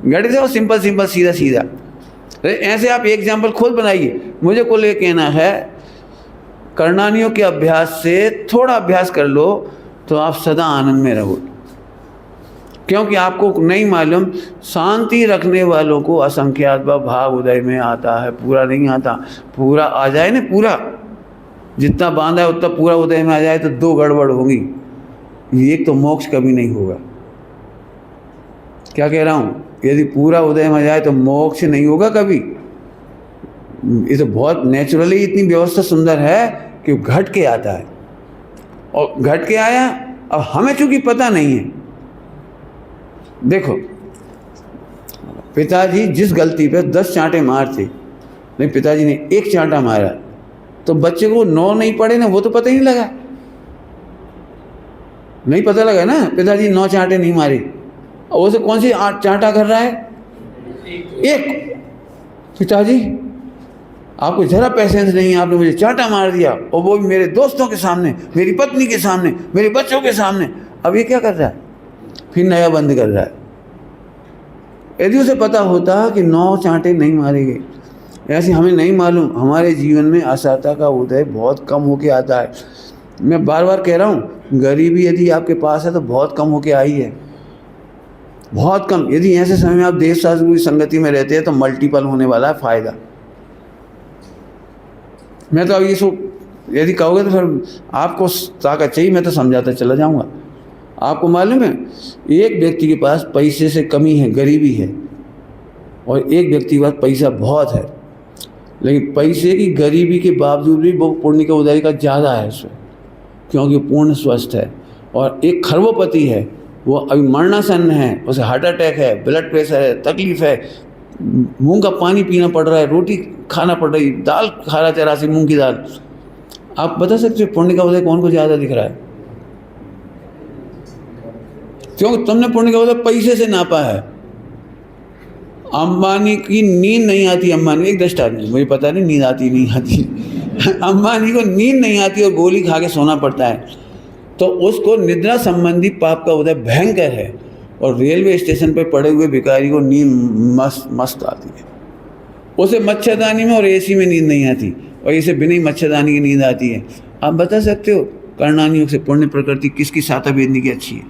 [SPEAKER 1] गणित है और सिंपल सिंपल सीधा सीधा। तो ऐसे आप एग्जाम्पल खुद बनाइए। मुझे कुल ये कहना है, करणानियों के अभ्यास से थोड़ा अभ्यास कर लो तो आप सदा आनंद में रहो, क्योंकि आपको नहीं मालूम, शांति रखने वालों को असंख्यात भाव उदय में आता है, पूरा नहीं आता। पूरा आ जाए ना, पूरा जितना बांधा है उतना पूरा उदय में आ जाए तो 2 गड़बड़ होगी। एक तो मोक्ष कभी नहीं होगा। क्या कह रहा हूँ? यदि पूरा उदय में जाए तो मोक्ष नहीं होगा कभी। ये तो बहुत नेचुरली इतनी व्यवस्था सुंदर है कि घट के आता है, और घट के आया। अब हमें चूंकि पता नहीं है, देखो पिताजी जिस गलती पे 10 चांटे मारते, नहीं पिताजी ने 1 चांटा मारा, तो बच्चे को 9 नहीं पड़े ना, वो तो पता ही नहीं लगा, नहीं पता लगा ना पिताजी 9 चांटे नहीं मारे। और वो से कौन सी 8 चांटा कर रहा है? 1। पिताजी आपको जरा पेशेंस नहीं है, आपने मुझे चांटा मार दिया, और वो भी मेरे दोस्तों के सामने, मेरी पत्नी के सामने, मेरे बच्चों के सामने। अब ये क्या कर रहा है? फिर नया बंद कर रहा है। यदि उसे पता होता कि 9 चांटे नहीं मारे गए, ऐसे हमें नहीं मालूम। हमारे जीवन में असहता का उदय बहुत कम होके आता है। मैं बार बार कह रहा हूँ, गरीबी यदि आपके पास है तो बहुत कम होके आई है, बहुत कम। यदि ऐसे समय में आप देश शास्त्र की संगति में रहते हैं तो मल्टीपल होने वाला है फ़ायदा। मैं तो अब ये यदि कहोगे तो फिर आपको ताकत चाहिए, मैं तो समझाता चला जाऊँगा। आपको मालूम है, एक व्यक्ति के पास पैसे से कमी है, गरीबी है, और एक व्यक्ति के पास पैसा बहुत है, लेकिन पैसे की गरीबी के बावजूद भी वो पुण्य का उदय का ज़्यादा है उसमें, क्योंकि वो पूर्ण स्वस्थ है। और एक खरबोपति है, वो अभी मरणासन है, उसे हार्ट अटैक है, ब्लड प्रेशर है, तकलीफ है, मूंग का पानी पीना पड़ रहा है, रोटी खाना पड़ रही, दाल खा रहा 83 मूंग की दाल। आप बता सकते हो पुण्य का उदय कौन को ज़्यादा दिख रहा है? क्योंकि तुमने पुण्य का उदय पैसे से नापा है। अंबानी की नींद नहीं आती, अंबानी एक दृष्टा आदमी, मुझे पता नहीं नींद आती नहीं आती अंबानी को नींद नहीं आती और गोली खा के सोना पड़ता है, तो उसको निद्रा संबंधी पाप का उदय भयंकर है। और रेलवे स्टेशन पर पड़े हुए भिखारी को नींद मस्त आती है, उसे मच्छरदानी में और एसी में नींद नहीं आती, और इसे बिना ही मच्छरदानी की नींद आती है। आप बता सकते हो करणानियों से पुण्य प्रकृति किसकी साता बेदनी की अच्छी है?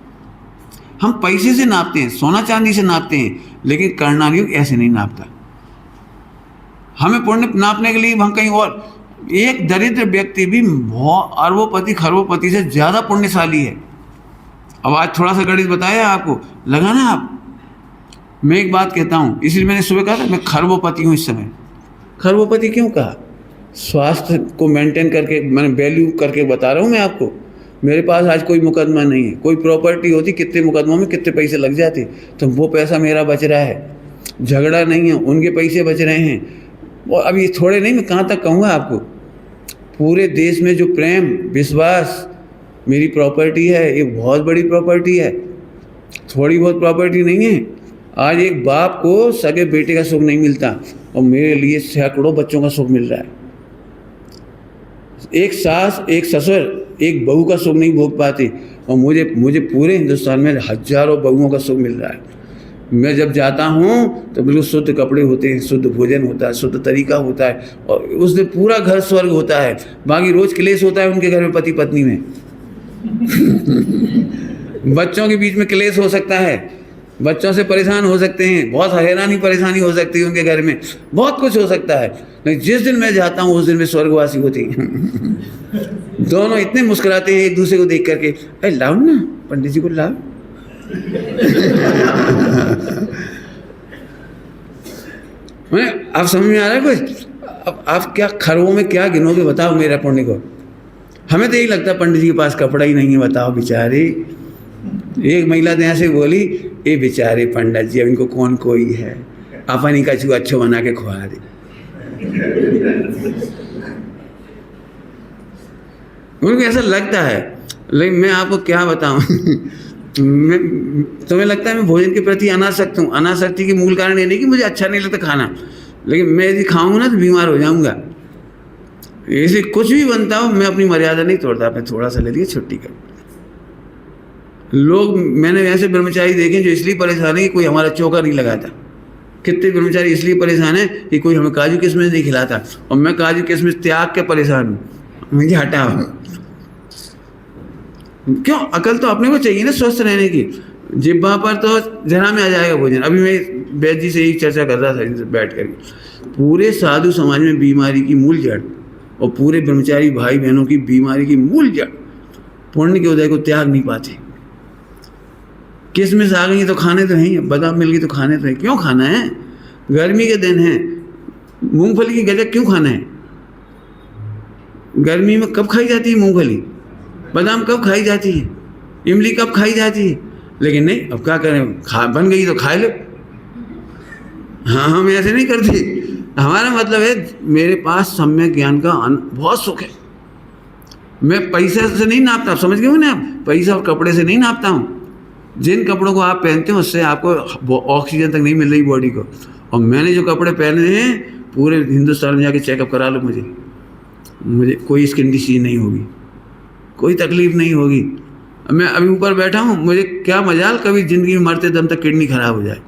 [SPEAKER 1] हम पैसे से नापते हैं, सोना चांदी से नापते हैं, लेकिन करणानियों ऐसे नहीं नापता। हमें पुण्य नापने के लिए हम कहीं और, एक दरिद्र व्यक्ति भी अरबोपति खरबोपति से ज़्यादा पुण्यशाली है। अब आज थोड़ा सा गणित बताया आपको, लगा ना आप? मैं एक बात कहता हूँ, इसलिए मैंने सुबह कहा था मैं खरबोपति हूँ इस समय। खरबोपति क्यों कहा? स्वास्थ्य को मेंटेन करके, मैंने वैल्यू करके बता रहा हूँ मैं आपको। मेरे पास आज कोई मुकदमा नहीं है, कोई प्रॉपर्टी होती कितने मुकदमों में कितने पैसे लग जाते, तो वो पैसा मेरा बच रहा है। झगड़ा नहीं है, उनके पैसे बच रहे हैं। और अब ये थोड़े नहीं, मैं कहाँ तक कहूँगा आपको, पूरे देश में जो प्रेम विश्वास मेरी प्रॉपर्टी है, ये बहुत बड़ी प्रॉपर्टी है, थोड़ी बहुत प्रॉपर्टी नहीं है। आज एक बाप को सगे बेटे का सुख नहीं मिलता, और मेरे लिए सैकड़ों बच्चों का सुख मिल रहा है। एक सास एक ससुर एक बहू का सुख नहीं भोग पाती, और मुझे पूरे हिंदुस्तान में हजारों बहुओं का सुख मिल रहा है। मैं जब जाता हूँ तो बिल्कुल शुद्ध कपड़े होते हैं, शुद्ध भोजन होता है, शुद्ध तरीका होता है, और उस दिन पूरा घर स्वर्ग होता है। बाकी रोज क्लेश होता है उनके घर में, पति पत्नी में बच्चों के बीच में क्लेश हो सकता है, बच्चों से परेशान हो सकते हैं, बहुत हैरानी परेशानी हो सकती है उनके घर में, बहुत कुछ हो सकता है। लेकिन जिस दिन मैं जाता हूँ उस दिन में स्वर्गवासी होती दोनों इतने मुस्कुराते हैं एक दूसरे को देख करके, अरे लाओ ना पंडित जी को लाओ आप समझ में आ रहा है कुछ? अब आप क्या खरबों में क्या गिनोगे बताओ मेरा पुण्य को? हमें तो यही लगता है पंडित जी के पास कपड़ा ही नहीं है, बताओ बेचारे। एक महिला तो ऐसे बोली, ये बेचारे पंडित जी, अब इनको कौन कोई है, अपन ही कछु अच्छो बना के खुआ दे। उनको ऐसा लगता है, लेकिन मैं आपको क्या बताऊं तुम्हें लगता है मैं भोजन के प्रति अनासक्त हूँ? अनासक्ति के मूल कारण ये नहीं कि मुझे अच्छा नहीं लगता खाना, लेकिन मैं यदि खाऊंगा ना तो बीमार हो जाऊंगा। ऐसे कुछ भी बनता हो मैं अपनी मर्यादा नहीं तोड़ता, मैं थोड़ा सा ले लिया छुट्टी कर। लोग मैंने ऐसे ब्रह्मचारी देखे जो इसलिए परेशान है कि कोई हमारा चौका नहीं लगाता। कितने ब्रह्मचारी इसलिए परेशान है कि कोई हमें काजू किशमिश नहीं खिलाता, और मैं काजू किशमिश त्याग के परेशान हूँ, मुझे हटाओ। क्यों? अकल तो अपने को चाहिए ना स्वस्थ रहने की। जिब्बा पर तो जरा में आ जाएगा भोजन। अभी मैं वैद्य जी से यही चर्चा कर रहा था इनसे बैठ कर, पूरे साधु समाज में बीमारी की मूल जड़ और पूरे ब्रह्मचारी भाई बहनों की बीमारी की मूल जड़ पुण्य के उदय को त्याग नहीं पाते। किशमिश आ गई तो खाने तो हैं, बादाम मिल गई तो खाने तो हैं। क्यों खाना है? गर्मी के दिन है, मूंगफली की गजक क्यों खाना है? गर्मी में कब खाई जाती है मूंगफली? बादाम कब खाई जाती है? इमली कब खाई जाती है? लेकिन नहीं, अब क्या करें, बन गई तो खा लो। हाँ, हम ऐसे नहीं करते। हमारा मतलब है मेरे पास सम्यक ज्ञान का बहुत सुख है। मैं पैसा से नहीं नापता, समझ गए ना आप? पैसा और कपड़े से नहीं नापता हूँ। जिन कपड़ों को आप पहनते हो उससे आपको ऑक्सीजन तक नहीं मिल रही बॉडी को, और मैंने जो कपड़े पहने हैं पूरे हिंदुस्तान में जाके चेकअप करा लो, मुझे कोई स्किन डिसीज नहीं होगी, कोई तकलीफ नहीं होगी। मैं अभी ऊपर बैठा हूँ, मुझे क्या मजाल कभी ज़िंदगी में मरते दम तक किडनी खराब हो जाए।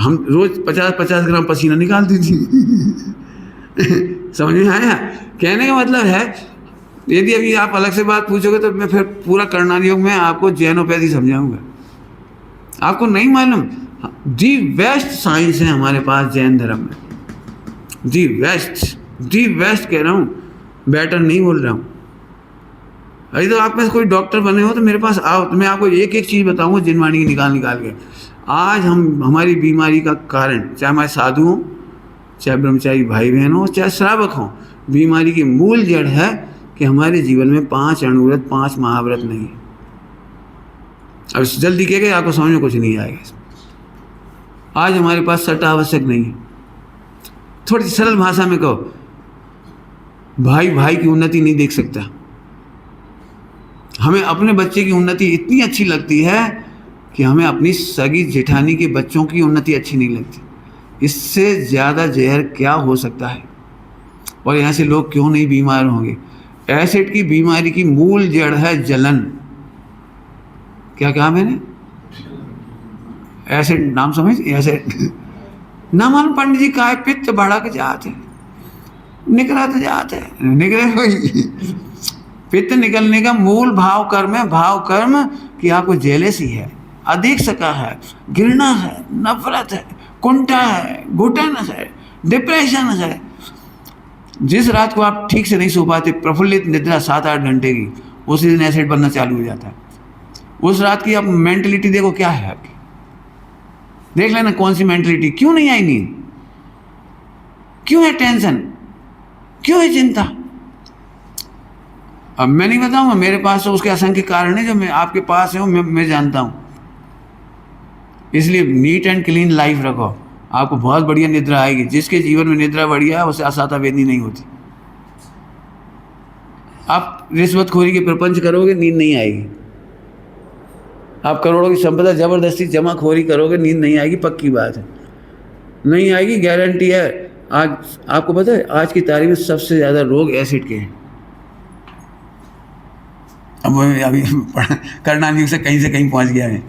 [SPEAKER 1] हम रोज़ 50-50 ग्राम पसीना निकालती थी। समझ में आया? कहने का मतलब है, यदि अभी आप अलग से बात पूछोगे तो मैं फिर पूरा कर्णाल योग में आपको जैनोपैथी समझाऊंगा। आपको नहीं मालूम, दी बेस्ट साइंस है हमारे पास जैन धर्म में। दी बेस्ट कह रहा हूँ, बेटर नहीं बोल रहा हूँ। अरे तो आप में से कोई डॉक्टर बने हो तो मेरे पास आओ, तो मैं आपको एक एक चीज़ बताऊंगा जिनवाणी की निकाल के। आज हमारी बीमारी का कारण, चाहे हमारे साधु हों, चाहे ब्रह्मचारी भाई बहन हो, चाहे श्रावक हों, बीमारी की मूल जड़ है कि हमारे जीवन में 5 अणुव्रत 5 महाव्रत नहीं है। अब जल्दी कह गए आपको समझ में कुछ नहीं आएगा। आज हमारे पास सट्टा आवश्यक नहीं है। थोड़ी सी सरल भाषा में कहो, भाई भाई की उन्नति नहीं देख सकता। हमें अपने बच्चे की उन्नति इतनी अच्छी लगती है कि हमें अपनी सगी जेठानी के बच्चों की उन्नति अच्छी नहीं लगती। इससे ज़्यादा जहर क्या हो सकता है? और यहाँ से लोग क्यों नहीं बीमार होंगे? एसिड की बीमारी की मूल जड़ है जलन। क्या कहा मैंने? एसिड नाम समझ? एसिड ना मालूम पंडित जी का पित्त बढ़ा के जाते निकला तो जाते निकले कोई। पित्त निकलने का मूल भाव कर्म है। भाव कर्म कि आपको जेलेसी है, अधिक सका है, घृणा है, नफरत है, कुंठा है, घुटन है, डिप्रेशन है। जिस रात को आप ठीक से नहीं सो पाते, प्रफुल्लित निद्रा 7-8 घंटे की, उसी दिन एसिड बनना चालू हो जाता है। उस रात की आप मेंटलिटी देखो क्या है आपकी, देख लेना कौन सी मेंटलिटी। क्यों नहीं आई नींद? क्यों है टेंशन? क्यों है चिंता? अब मैं नहीं बताऊंगा, मेरे पास तो उसके असंख्य कारण है जो मैं आपके पास है, मैं जानता हूं। इसलिए नीट एंड क्लीन लाइफ रखो, आपको बहुत बढ़िया निद्रा आएगी। जिसके जीवन में निद्रा बढ़िया है उसे असाता वेदनी नहीं होती। आप रिश्वतखोरी के प्रपंच करोगे, नींद नहीं आएगी। आप करोड़ों की संपदा जबरदस्ती जमाखोरी करोगे, नींद नहीं आएगी, पक्की बात है, नहीं आएगी, गारंटी है। आज आपको पता है आज की तारीख में सबसे ज़्यादा रोग एसिड के हैं। अब अभी कर्णाल योग से कहीं पहुंच गया है,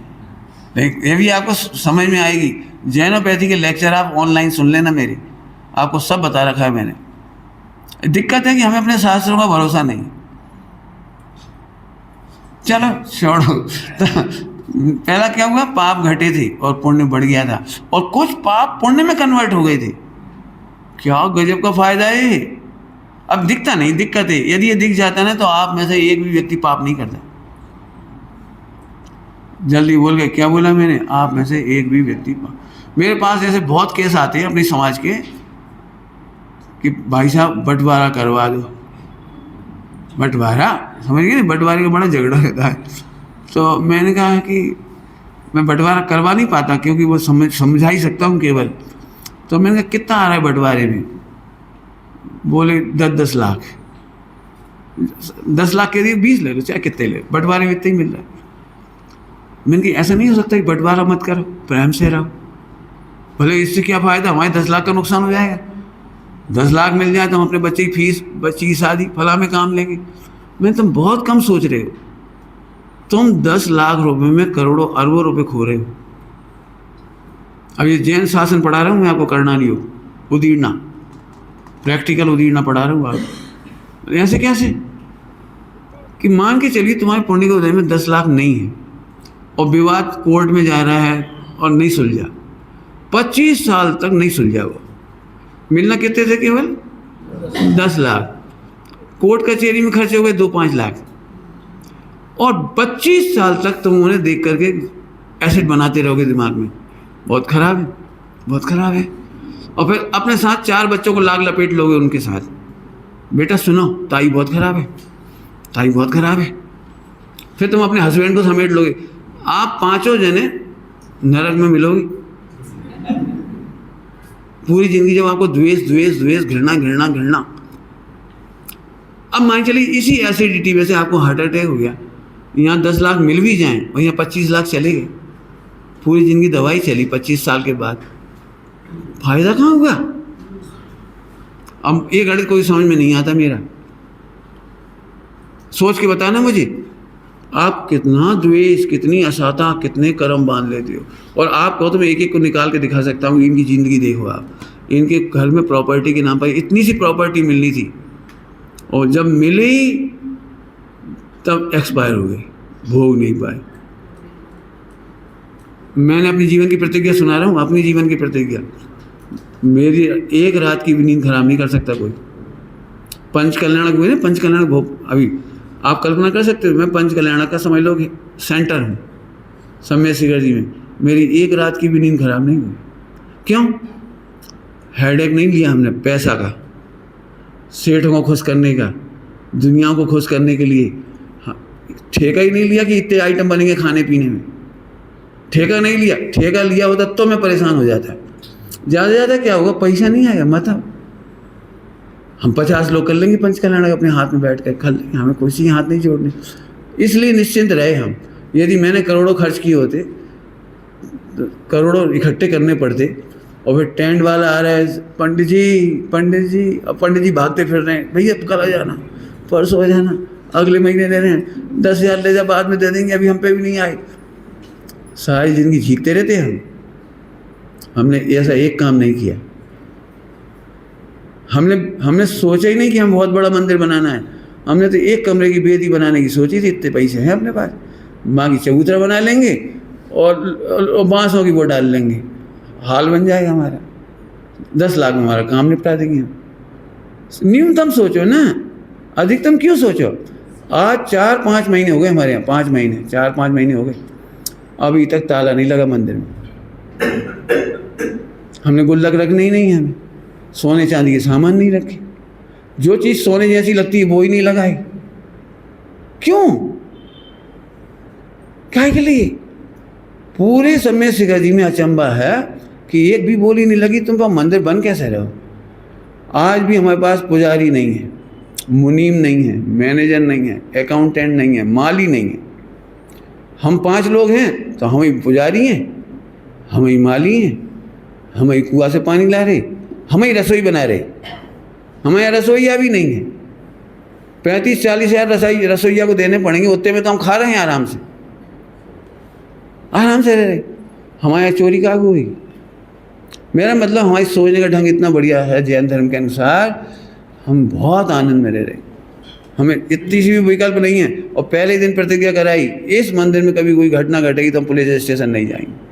[SPEAKER 1] लेकिन ये भी आपको समझ में आएगी। जैनोपैथी के लेक्चर आप ऑनलाइन सुन लेना मेरे, आपको सब बता रखा है मैंने। दिक्कत है कि हमें अपने शास्त्रों का भरोसा नहीं। चलो छोड़ो। तो पहला क्या हुआ, पाप घटे थे और पुण्य बढ़ गया था, और कुछ पाप पुण्य में कन्वर्ट हो गए थे। क्या गजब का फायदा है। अब दिखता नहीं, दिक्कत है। यदि ये दिख जाता ना तो आप में से एक भी व्यक्ति पाप नहीं करता। जल्दी बोल गए, क्या बोला मैंने? आप में से एक भी व्यक्ति पाप। मेरे पास ऐसे बहुत केस आते हैं अपनी समाज के कि भाई साहब बंटवारा करवा दो। बंटवारा, समझ गए? बंटवारे का बड़ा झगड़ा रहता है। तो मैंने कहा कि मैं बंटवारा करवा नहीं पाता क्योंकि वो समझा ही सकता हूँ केवल। तो मैंने कहा कितना आ रहा है बंटवारे में? बोले 10-10 लाख। 10 लाख के लिए 20 ले लो, चाहे कितने ले, बंटवारे में इतना ही मिल रहा है। मैंने कहा ऐसा नहीं हो सकता कि बंटवारा मत करो, प्रेम से रहो। भले इससे क्या फ़ायदा, हमारे 10 लाख का नुकसान हो जाएगा। 10 लाख मिल जाए तो हम अपने बच्चे की फीस, बच्ची की शादी फला में काम लेंगे। मैं तुम बहुत कम सोच रहे हो, तुम 10 लाख रुपए में करोड़ों अरबों रुपए खो रहे हो। अब ये जैन शासन पढ़ा रहा हूँ मैं आपको, कर्णाली उदीरना, प्रैक्टिकल उदीरना पढ़ा रहा हूँ आपको। ऐसे कैसे कि मान के चलिए तुम्हारे पुण्य के उदय में 10 लाख नहीं है और विवाद कोर्ट में जा रहा है और नहीं सुलझा, 25 साल तक नहीं सुलझा हुआ, मिलना कितने थे, केवल 10 लाख, कोर्ट कचहरी में खर्चे हो गए 2-5 लाख, और 25 साल तक तुम उन्हें देख करके एसिड बनाते रहोगे दिमाग में। बहुत खराब है, बहुत खराब है। और फिर अपने साथ 4 बच्चों को लाग लपेट लोगे उनके साथ। बेटा सुनो, ताई बहुत खराब है, ताई बहुत खराब है। फिर तुम अपने हस्बैंड को समेट लोगे, आप 5 जने नरक में मिलोगे पूरी जिंदगी, जब आपको द्वेष द्वेष द्वेष, घृणा घृणा घृणा। अब मान चलिए इसी एसिडिटी में से आपको हार्ट अटैक हो गया, यहाँ 10 लाख मिल भी जाएं और यहाँ 25 लाख चले गए, पूरी जिंदगी दवाई चली, 25 साल के बाद फायदा कहाँ होगा? अब ये गणित कोई समझ में नहीं आता मेरा, सोच के बताना मुझे, आप कितना द्वेष, कितनी असाता, कितने कर्म बांध लेते हो। और आप कहो तो मैं एक एक को निकाल के दिखा सकता हूँ, इनकी ज़िंदगी देखो आप, इनके घर में प्रॉपर्टी के नाम पर इतनी सी प्रॉपर्टी मिलनी थी और जब मिली तब एक्सपायर हो गई, भोग नहीं पाए। मैंने अपने जीवन की प्रतिज्ञा सुना रहा हूँ, अपनी जीवन की प्रतिज्ञा, मेरी एक रात की भी नींद खराब नहीं कर सकता कोई। पंचकल्याणक हुए ना, पंचकल्याणक भोग, अभी आप कल्पना कर सकते हो, मैं पंचकल्याणक का समझ लो कि सेंटर हूँ सम्य शिखर जी में, मेरी एक रात की भी नींद खराब नहीं हुई। क्यों? हेडेक नहीं लिया हमने पैसा का, सेठों को खुश करने का, दुनिया को खुश करने के लिए। हाँ, ठेका ही नहीं लिया कि इतने आइटम बनेंगे खाने पीने में, ठेका नहीं लिया। ठेका लिया होता तो मैं परेशान हो जाता। ज़्यादा ज़्यादा क्या होगा, पैसा नहीं आएगा, मतलब हम 50 लोग कर लेंगे पंचकल्याणक अपने हाथ में बैठ कर कर लेंगे, हमें कुर्सी हाथ नहीं जोड़ने। इसलिए निश्चिंत रहे हम। यदि मैंने करोड़ों खर्च किए होते तो करोड़ों इकट्ठे करने पड़ते, और फिर टेंट वाला आ रहा है, पंडित जी पंडित जी, अब पंडित जी भागते फिर रहे हैं, भैया कल आ जाना, परसों आ जाना, अगले महीने दे रहे हैं, 10,000 ले जा, बाद में दे देंगे, अभी हम पे भी नहीं आए। सारी जिंदगी झीकते रहते हम। हमने ऐसा एक काम नहीं किया। हमने सोचा ही नहीं कि हम बहुत बड़ा मंदिर बनाना है। हमने तो एक कमरे की बेदी बनाने की सोची थी, इतने पैसे हैं अपने पास, माँ की चबूतरा बना लेंगे और बांसों की वो डाल लेंगे, हाल बन जाएगा हमारा। 10 लाख में हमारा काम निपटा देंगे हम। न्यूनतम सोचो ना, अधिकतम क्यों सोचो। आज 4-5 महीने हो गए हमारे यहाँ, 5 महीने, 4-5 महीने हो गए, अभी तक ताला नहीं लगा मंदिर में। हमने गुल्लक रखने ही नहीं है, हमें सोने चांदी के सामान नहीं रखे, जो चीज़ सोने जैसी लगती है वो ही नहीं लगाई। क्यों? काहे के लिए? पूरे समय शिखर जी में अचंबा है कि एक भी बोली नहीं लगी, तुम तो मंदिर बन कैसे रहो। आज भी हमारे पास पुजारी नहीं है, मुनीम नहीं है, मैनेजर नहीं है, अकाउंटेंट नहीं है, माली नहीं है। हम 5 लोग हैं तो हम ही पुजारी हैं, हम ही माली हैं, हम ही कुआं से पानी ला रहे, हम ही रसोई बना रहे। हमारे यहाँ रसोईया भी नहीं है। 35-40 हज़ार रसोईया को देने पड़ेंगे, उतने में तो हम खा रहे हैं आराम से, आराम से रह रहे। हमारे यहाँ चोरी कहाँ हुई? मेरा मतलब हमारी सोचने का ढंग इतना बढ़िया है जैन धर्म के अनुसार, हम बहुत आनंद में रह रहे। हमें इतनी सी भी विकल्प नहीं है। और पहले दिन प्रतिज्ञा कराई, इस मंदिर में कभी कोई घटना घटेगी तो हम पुलिस स्टेशन नहीं जाएंगे।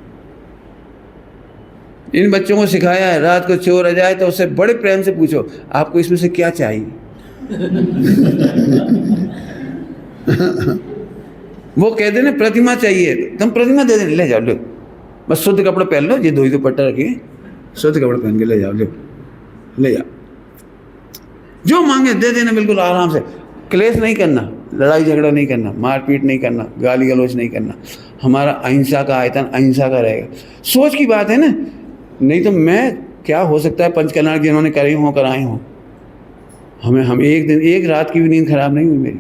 [SPEAKER 1] इन बच्चों को सिखाया है, रात को चोर आ जाए तो उससे बड़े प्रेम से पूछो आपको इसमें से क्या चाहिए। वो कहते ना प्रतिमा चाहिए, तुम प्रतिमा दे दें, ले जाओ, लो बस शुद्ध कपड़े पहन लो, ये 2 दुपट्टा रखिए, शुद्ध कपड़े पहन के ले जाओ, ले जाओ, जो मांगे दे देना, बिल्कुल आराम से। क्लेश नहीं करना, लड़ाई झगड़ा नहीं करना, मारपीट नहीं करना, गाली गलौज नहीं करना। हमारा अहिंसा का आयतन अहिंसा का रहेगा। सोच की बात है ना, नहीं तो मैं क्या हो सकता है पंचकल्याण जिन्होंने करे हों कराए हों, हम एक दिन एक रात की भी नींद खराब नहीं हुई मेरी।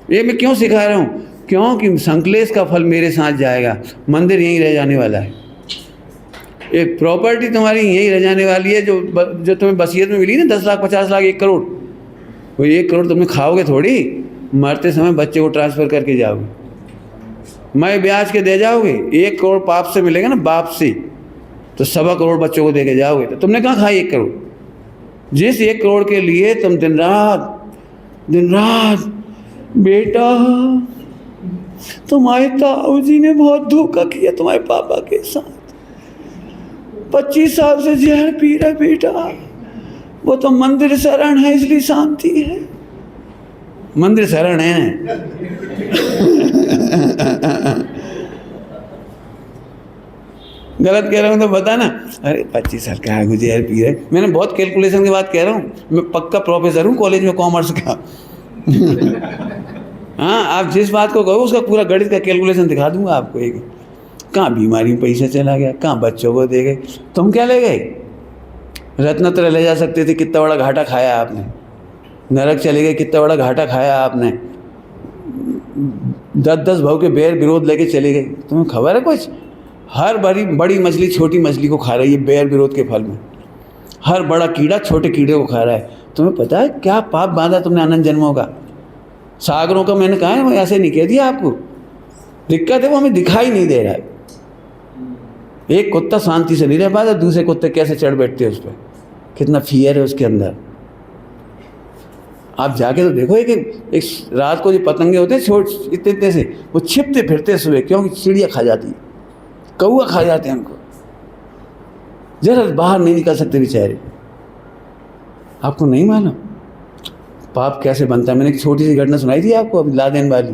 [SPEAKER 1] ये मैं क्यों सिखा रहा हूँ? क्योंकि संकलेश का फल मेरे साथ जाएगा, मंदिर यहीं रह जाने वाला है, एक प्रॉपर्टी तुम्हारी यहीं रह जाने वाली है। जो तुम्हें वसीयत में मिली ना 10 लाख 50 लाख 1 करोड़, वो 1 करोड़ तुमने खाओगे थोड़ी, मरते समय बच्चे को ट्रांसफ़र करके जाओगे, मैं ब्याज के दे जाओगे। 1 करोड़ बाप से मिलेगा ना, बाप से, तो 1.25 करोड़ बच्चों को दे के जाओगे, तो तुमने कहाँ खाई 1 करोड़? जिस 1 करोड़ के लिए तुम दिन रात बेटा तुम्हारे ताऊ जी ने बहुत धोखा किया तुम्हारे पापा के साथ, 25 साल से जहर पी रहा बेटा, वो तो मंदिर शरण है इसलिए शांति है, मंदिर शरण है। गलत कह रहा हूँ तो बता ना। अरे 25 साल का आगे जहर पी रहे, मैंने बहुत कैलकुलेशन की बात कह रहा हूँ, मैं पक्का प्रोफेसर हूँ कॉलेज में कॉमर्स का। हाँ, आप जिस बात को कहो उसका पूरा गणित का कैलकुलेशन दिखा दूंगा आपको। एक कहाँ बीमारी में पैसा चला गया, कहाँ बच्चों को दे गए, तुम क्या ले गए? रत्नत्र ले जा सकते थे, कितना बड़ा घाटा खाया आपने। नरक चले गए, कितना बड़ा घाटा खाया आपने। 10-10 भाव के बैर विरोध लेके चले गए, तुम्हें खबर है कुछ? हर बड़ी मछली छोटी मछली को खा रही है बैर विरोध के फल में, हर बड़ा कीड़ा छोटे कीड़े को खा रहा है। तुम्हें पता है क्या पाप बांधा तुमने अनंत जन्मों का? सागरों का मैंने कहा है, मैं ऐसे नहीं कह दिया आपको। दिक्कत है वो हमें दिखाई नहीं दे रहा है। एक कुत्ता शांति से नहीं रह पाता, दूसरे कुत्ते कैसे चढ़ बैठते हैं उस पर, कितना फियर है उसके अंदर। आप जाके तो देखो, एक रात को जो पतंगे होते हैं छोटे इतने से, वो छिपते फिरते सुबह, क्योंकि चिड़िया खा जाती है, कौआ खा जाते हैं उनको, जरा बाहर नहीं निकल सकते बेचारे। आपको नहीं मालूम पाप कैसे बनता है? मैंने एक छोटी सी घटना सुनाई थी आपको अभी, लादेन वाली।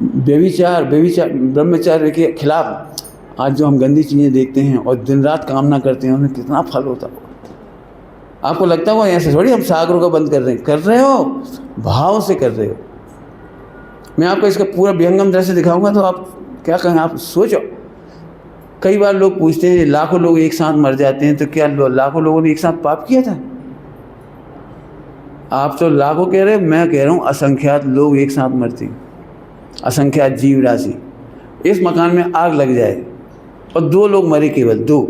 [SPEAKER 1] व्यभिचार ब्रह्मचार्य के खिलाफ आज जो हम गंदी चीज़ें देखते हैं और दिन रात कामना करते हैं, उनमें कितना फल होता है। आपको लगता है वो ऐसे थोड़ी हम सागरों को बंद कर रहे हो, भाव से कर रहे हो। मैं आपको इसका पूरा विहंगम दृश्य दिखाऊंगा तो आप क्या कहें? आप सोचो। कई बार लोग पूछते हैं लाखों लोग एक साथ मर जाते हैं, तो क्या लाखों लोगों ने एक साथ पाप किया था? आप तो लाखों कह रहे हैं, मैं कह रहा हूँ असंख्यात लोग एक साथ मरते हैं, असंख्यात जीव राशि। इस मकान में आग लग जाए और 2 लोग मरे, केवल 2,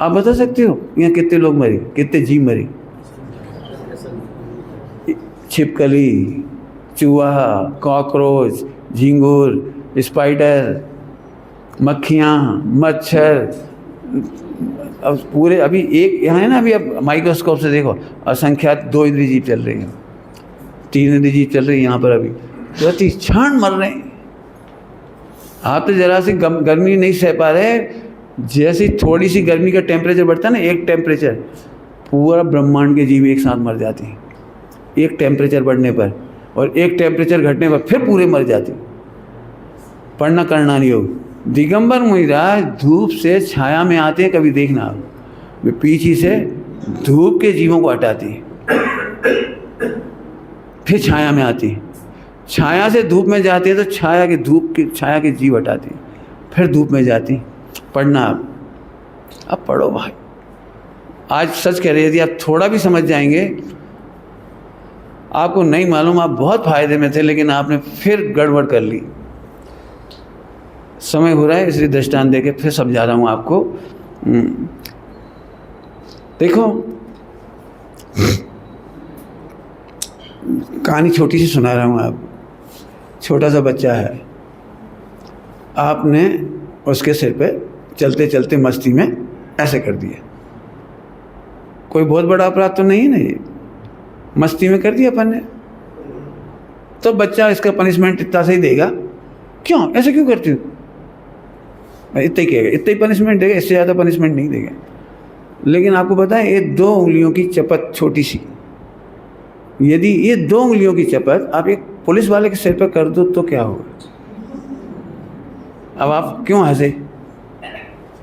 [SPEAKER 1] आप बता सकते हो यहाँ कितने लोग मरे, कितने जीव मरे? छिपकली, चूहा, कॉकरोच, झींगुर, स्पाइडर, मक्खियाँ, मच्छर, अब पूरे अभी एक यहाँ है ना, अभी अब माइक्रोस्कोप से देखो असंख्यात 2 इंद्रिय जीव चल रहे हैं, 3 इंद्रिय जीव चल रहे हैं यहाँ पर अभी, प्रति क्षण मर रहे हैं। आप तो जरा सी गर्मी नहीं सह पा रहे, जैसे थोड़ी सी गर्मी का टेम्परेचर बढ़ता है ना, एक टेम्परेचर, पूरा ब्रह्मांड के जीव एक साथ मर जाते हैं एक टेम्परेचर बढ़ने पर, और एक टेम्परेचर घटने पर फिर पूरे मर जाते हैं। पढ़ना करना नहीं हो। दिगंबर मुनिराज धूप से छाया में आते हैं, कभी देखना आप, वे पीछे से धूप के जीवों को हटाते हैं, फिर छाया में आते हैं, छाया से धूप में जाते हैं तो छाया के जीव हटाते हैं, फिर धूप में जाते हैं। पढ़ना आप, अब पढ़ो भाई। आज सच कह रहे हैं, यदि आप थोड़ा भी समझ जाएंगे, आपको नहीं मालूम आप बहुत फायदे में थे, लेकिन आपने फिर गड़बड़ कर ली। समय हो रहा है इसलिए दृष्टांत देके फिर समझा रहा हूँ आपको। देखो, कहानी छोटी सी सुना रहा हूँ आपको। छोटा सा बच्चा है, आपने उसके सिर पे चलते चलते मस्ती में ऐसे कर दिया। कोई बहुत बड़ा अपराध तो नहीं है ना, ये मस्ती में कर दिया अपन ने, तो बच्चा इसका पनिशमेंट इतना सही देगा। क्यों ऐसे क्यों करती हो? इतना ही कहेगा, इतना ही पनिशमेंट देगा, इससे ज़्यादा पनिशमेंट नहीं देगा। लेकिन आपको पता है, ये 2 उंगलियों की चपत छोटी सी, यदि ये 2 उंगलियों की चपत आप एक पुलिस वाले के सिर पर कर दो तो क्या होगा? अब आप क्यों हंसे?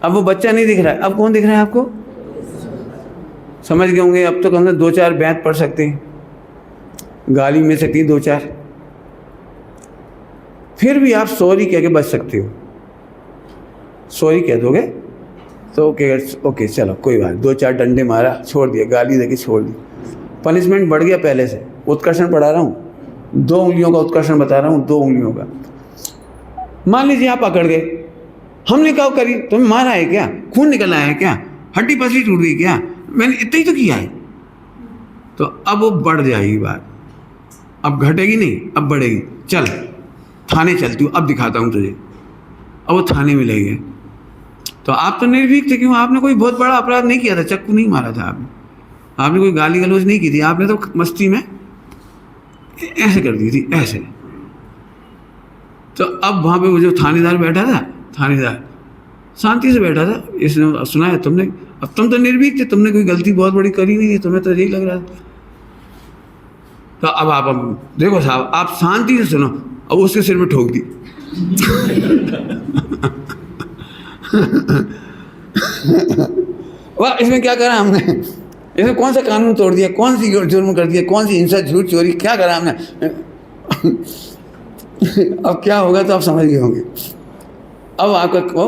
[SPEAKER 1] अब वो बच्चा नहीं दिख रहा है, अब कौन दिख रहा है आपको? समझ गए होंगे अब तो। कम से 2-4 बैंत पढ़ सकते हैं, गाली मिल सकती है 2-4, फिर भी आप सॉरी कह के बच सकते हो। सॉरी कह दोगे तो ओके चलो कोई बात, 2-4 डंडे मारा, छोड़ दिया, गाली देके छोड़ दी, पनिशमेंट बढ़ गया पहले से। उत्कर्षण पढ़ा रहा हूँ, 2 उंगलियों का उत्कर्षण बता रहा हूँ, 2 उंगलियों का। मान लीजिए आप पकड़ गए, हमने क्या करी, तुम्हें मारा है क्या, खून निकल आया है क्या, हड्डी पसली टूट गई क्या, मैंने इतना ही तो किया है, तो अब वो बढ़ जाएगी बात, अब घटेगी नहीं, अब बढ़ेगी। चल थाने चलती हूँ, अब दिखाता हूँ तुझे। अब वो थाने में ले गए, तो आप तो निर्भीक थे, क्यों, आपने कोई बहुत बड़ा अपराध नहीं किया था, चक्कू नहीं मारा था आपने कोई गाली गलौज नहीं की थी, आपने तो मस्ती में ऐसे कर दी थी, ऐसे। तो अब वहाँ पे वो जो थानेदार बैठा था, थानेदार शांति से बैठा था, इसने सुना है तुमने, अब तुम तो निर्भीक थे, तुमने कोई गलती बहुत बड़ी करी नहीं थी, तुम्हें तो यही लग रहा था। तो अब आप देखो साहब, आप शांति से सुनो, अब उसके सिर में ठोक दी। वाह, इसमें क्या करा हमने, इसमें कौन सा कानून तोड़ दिया, कौन सी जुर्म कर दिया, कौन सी हिंसा, झूठ, चोरी, क्या करा हमने। अब क्या होगा तो आप समझ गए होंगे। अब आपका को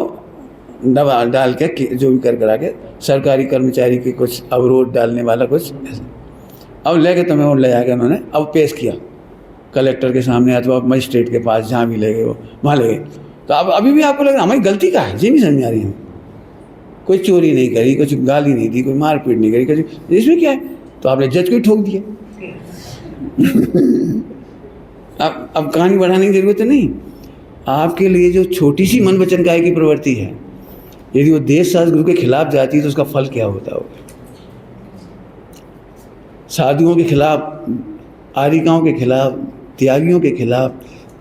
[SPEAKER 1] दबा डाल के जो भी कर करा के सरकारी कर्मचारी के कुछ अवरोध डालने वाला कुछ ऐसा, अब ले गए तुम्हें और ले जाकर उन्होंने अब पेश किया कलेक्टर के सामने अथवा मजिस्ट्रेट के पास, जहाँ भी ले गए वो वहाँ ले गए। तो अब अभी भी आपको लग रहा है हमारी गलती का है, जी नहीं समझ आ रही है, कोई चोरी नहीं करी, कुछ गाली नहीं दी, कोई मारपीट नहीं करी, कुछ, इसमें क्या है, तो आपने जज को ही ठोक दिया। अब कहानी बढ़ाने की जरूरत नहीं। आपके लिए जो छोटी सी मन वचन काया की प्रवृत्ति है, यदि वो देश शास्त्र गुरु के खिलाफ जाती है तो उसका फल क्या होता होगा। साधुओं के खिलाफ, आरिकाओं के खिलाफ, त्यागियों के खिलाफ,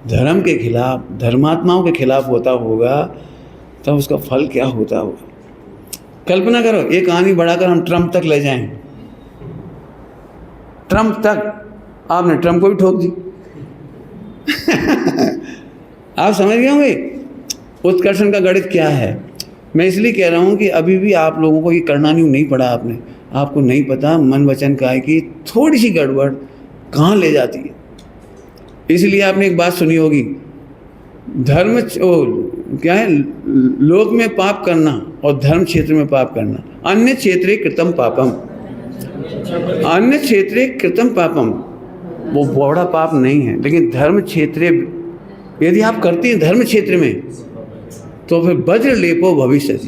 [SPEAKER 1] धर्म के खिलाफ, धर्मात्माओं के खिलाफ होता होगा, तब उसका फल क्या होता होगा। कल्पना करो, एक कहानी बढ़ाकर हम ट्रंप तक ले जाएं, ट्रंप तक, आपने ट्रंप को भी ठोक दी। आप समझ गए होंगे उत्कर्षण का गणित क्या है। मैं इसलिए कह रहा हूँ कि अभी भी आप लोगों को ये करणानी नहीं पड़ा, आपको नहीं पता मन वचन काया की थोड़ी सी गड़बड़ कहाँ ले जाती है। इसलिए आपने एक बात सुनी होगी, धर्म क्या है, लोक में पाप करना और धर्म क्षेत्र में पाप करना, अन्य क्षेत्रे कृतम पापम, अन्य क्षेत्रे कृतम पापम, वो बड़ा पाप नहीं है, लेकिन धर्म क्षेत्रे यदि आप करते हैं धर्म क्षेत्र में, तो फिर वज्र लेपो भविष्य।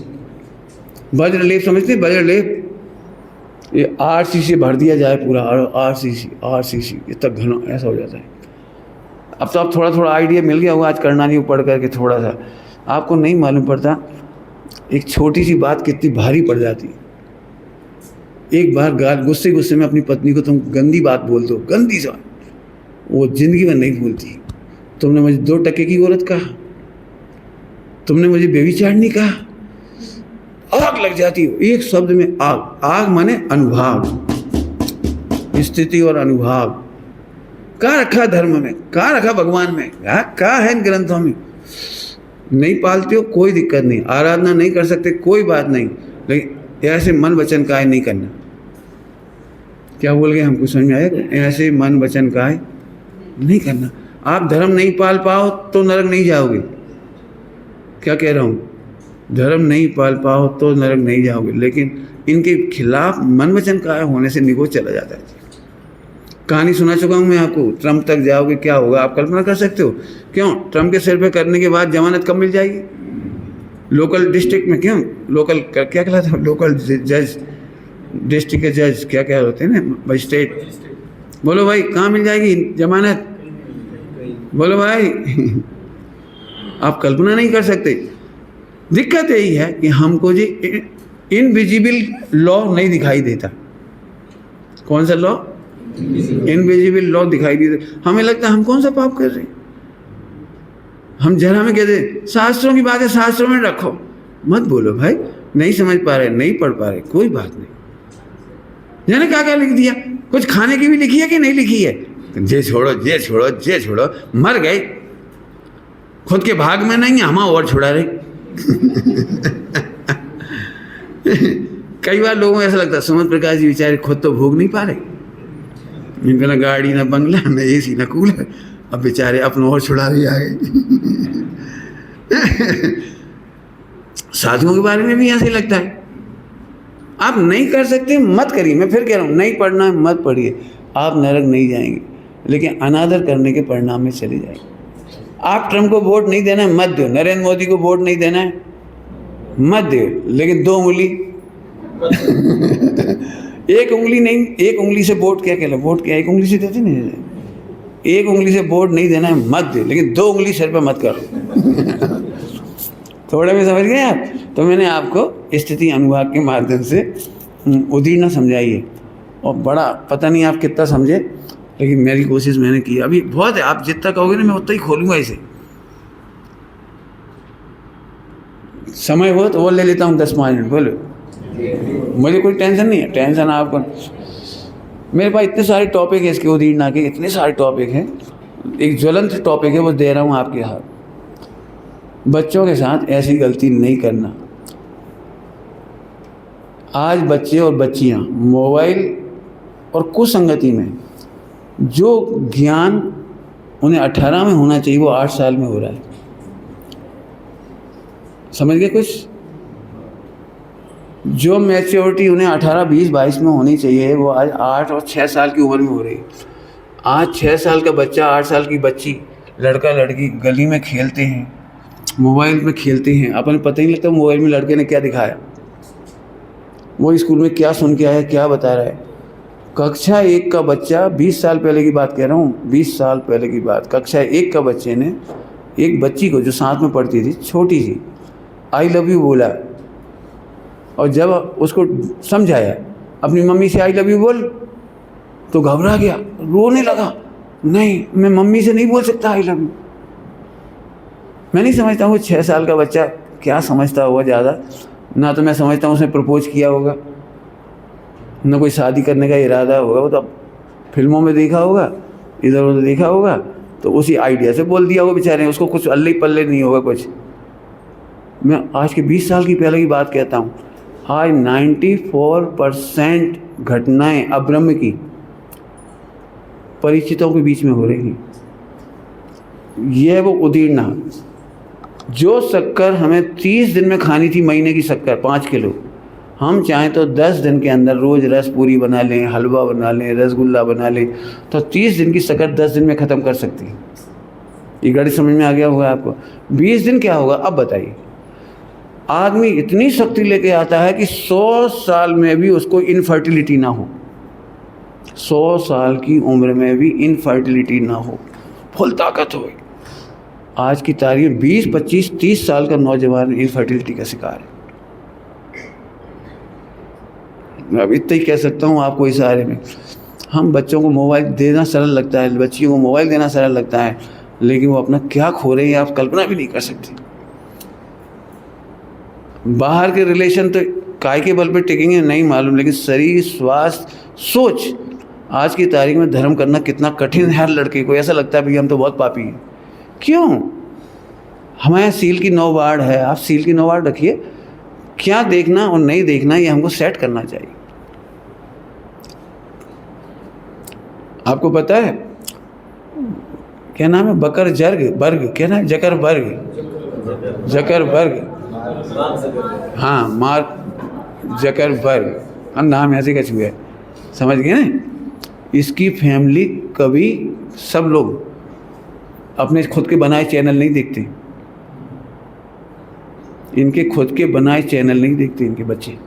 [SPEAKER 1] वज्र लेप समझते हैं, वज्र लेप, ये RCC से भर दिया जाए पूरा, RCC इतना घना ऐसा हो जाता है। अब तो आप थोड़ा थोड़ा आइडिया मिल गया होगा आज करणानी पढ़ करके, थोड़ा सा आपको नहीं मालूम पड़ता एक छोटी सी बात कितनी भारी पड़ जाती है। एक बार गुस्से में अपनी पत्नी को तुम गंदी बात बोल दो, गंदी सा, वो जिंदगी में नहीं भूलती। तुमने मुझे 2 टके की औरत कहा, तुमने मुझे बेविचारनी कहा, आग लग जाती है एक शब्द में, आग। आग माने अनुभाव, स्थिति और अनुभाव। कहाँ रखा धर्म में, कहाँ रखा भगवान में, कहाँ है इन ग्रंथों में। नहीं पालते हो कोई दिक्कत नहीं, आराधना नहीं कर सकते कोई बात नहीं, लेकिन ऐसे मन वचन काय नहीं करना। क्या बोल गए, हमको समझ में आया, ऐसे मन वचन काय नहीं करना। आप धर्म नहीं पाल पाओ तो नरक नहीं जाओगे। क्या कह रहा हूँ, धर्म नहीं पाल पाओ तो नरक नहीं जाओगे, लेकिन इनके खिलाफ मन वचन काय होने से निगो चला जाता है। कहानी सुना चुका हूँ मैं आपको, ट्रंप तक जाओगे क्या होगा, आप कल्पना कर सकते हो। क्यों, ट्रंप के सिर पे करने के बाद जमानत कब मिल जाएगी, लोकल डिस्ट्रिक्ट में, क्यों लोकल क्या कहलाता है, लोकल जज, डिस्ट्रिक्ट के जज क्या क्या होते हैं ना, मजिस्ट्रेट। बोलो भाई कहाँ मिल जाएगी जमानत, बोलो भाई। आप कल्पना नहीं कर सकते। दिक्कत यही है कि हमको जी इनविजिबल लॉ नहीं दिखाई देता। कौन सा लॉ, इनविजिबल लॉ दिखाई देता। हमें लगता है हम कौन सा पाप कर रहे हैं। हम जरा में कहते हैं शास्त्रों की बात है, शास्त्रों में रखो, मत बोलो भाई, नहीं समझ पा रहे, नहीं पढ़ पा रहे, कोई बात नहीं। जाने क्या क्या लिख दिया, कुछ खाने की भी लिखी है कि नहीं लिखी है, जे छोड़ो जे छोड़ो जे छोड़ो, मर गए, खुद के भाग में नहीं है, हम और छुड़ा रहे। कई बार लोगों को ऐसा लगता है सुमन प्रकाश जी बेचारे खुद तो भोग नहीं पा रहे, इनका ना गाड़ी ना बंगला ना AC ना कूलर, अब बेचारे अपनों और छुड़ा रहे आगे। साधुओं के बारे में भी ऐसे लगता है। आप नहीं कर सकते मत करिए, मैं फिर कह रहा हूँ नहीं पढ़ना है मत पढ़िए, आप नरक नहीं जाएंगे। लेकिन अनादर करने के परिणाम में चली जाएगी। आप ट्रम्प को वोट नहीं देना है, मत दो। नरेंद्र मोदी को वोट नहीं देना है, मत दो, लेकिन 2 उंगली एक उंगली नहीं, एक उंगली से वोट क्या कहला, वोट क्या एक उंगली से देते नहीं, एक उंगली से वोट नहीं देना है, मत दो, लेकिन 2 उंगली सिर पे मत करो। थोड़ा में समझ गए आप? तो मैंने आपको स्थिति अनुभाग के माध्यम से उदीरना समझाई है, और बड़ा पता नहीं आप कितना समझे, लेकिन मेरी कोशिश मैंने की। अभी बहुत है, आप जितना कहोगे ना मैं उतना ही खोलूँगा इसे। समय हो तो वो ले लेता हूँ 10-5 मिनट, बोलो, मुझे कोई टेंशन नहीं है। टेंशन आपको, मेरे पास इतने सारे टॉपिक है इसके उदीरना के, इतने सारे टॉपिक हैं। एक ज्वलंत टॉपिक है, वो दे रहा हूँ आपके हाथ। बच्चों के साथ ऐसी गलती नहीं करना। आज बच्चे और बच्चियाँ मोबाइल और कुसंगति में जो ज्ञान उन्हें 18 में होना चाहिए वो 8 साल में हो रहा है। समझ गए कुछ? जो मैच्योरिटी उन्हें 18, 20, 22 में होनी चाहिए वो आज 8 और 6 साल की उम्र में हो रही है। आज 6 साल का बच्चा, 8 साल की बच्ची, लड़का लड़की गली में खेलते हैं, मोबाइल में खेलते हैं, अपन पता ही नहीं लगता मोबाइल में लड़के ने क्या दिखाया, वो स्कूल में क्या सुन के आया, क्या बता रहा है। कक्षा 1 का बच्चा, 20 साल पहले की बात कह रहा हूँ, 20 साल पहले की बात, कक्षा 1 का बच्चे ने एक बच्ची को जो साथ में पढ़ती थी, छोटी सी, आई लव यू बोला, और जब उसको समझाया अपनी मम्मी से आई लव यू बोल, तो घबरा गया, रोने लगा, नहीं मैं मम्मी से नहीं बोल सकता आई लव यू। मैं नहीं समझता हूँ 6 साल का बच्चा क्या समझता होगा ज़्यादा, ना तो मैं समझता हूँ उसने प्रपोज किया होगा, ना कोई शादी करने का इरादा होगा। वो तो फिल्मों में देखा होगा, इधर उधर देखा होगा, तो उसी आइडिया से बोल दिया होगा बेचारे, उसको कुछ अल्ले पल्ले नहीं होगा कुछ। मैं आज के 20 साल की पहले की बात कहता हूँ, आज 94% घटनाएं अब्रह्म की परिचितों के बीच में हो रही हैं। यह वो उदीरना, जो शक्कर हमें 30 दिन में खानी थी, महीने की शक्कर 5 किलो, हम चाहें तो 10 दिन के अंदर रोज़ रस पूरी बना लें, हलवा बना लें, रसगुल्ला बना लें, तो 30 दिन की शक्कर 10 दिन में ख़त्म कर सकती है। ये गाड़ी समझ में आ गया होगा आपको? 20 दिन क्या होगा अब बताइए। आदमी इतनी शक्ति लेके आता है कि 100 साल में भी उसको इनफर्टिलिटी ना हो, 100 साल की उम्र में भी इनफर्टिलिटी ना हो, फुल ताकत हो। आज की तारीख 20, 25, 30 साल का नौजवान इनफर्टिलिटी का शिकार है। मैं अब इतना ही कह सकता हूँ आपको इस बारे में। हम बच्चों को मोबाइल देना सरल लगता है, बच्चियों को मोबाइल देना सरल लगता है, लेकिन वो अपना क्या खो रहे हैं आप कल्पना भी नहीं कर सकते। बाहर के रिलेशन तो काय के बल पे टिकेंगे नहीं मालूम, लेकिन शरीर, स्वास्थ्य, सोच, आज की तारीख में धर्म करना कितना कठिन है। हर लड़के को ऐसा लगता है भैया हम तो बहुत पापी हैं। क्यों? हमारे सील की 9 वार्ड है, आप सील की 9 वार्ड रखिए। क्या देखना और नहीं देखना ये हमको सेट करना चाहिए। आपको पता है क्या नाम है? बर्ग, क्या नाम है? जकरबर्ग, हाँ, मार्क जकरबर्ग, नाम ऐसे का छुआ है, समझ गए ना? इसकी फैमिली कभी, सब लोग अपने खुद के बनाए चैनल नहीं देखते, इनके खुद के बनाए चैनल नहीं देखते इनके बच्चे।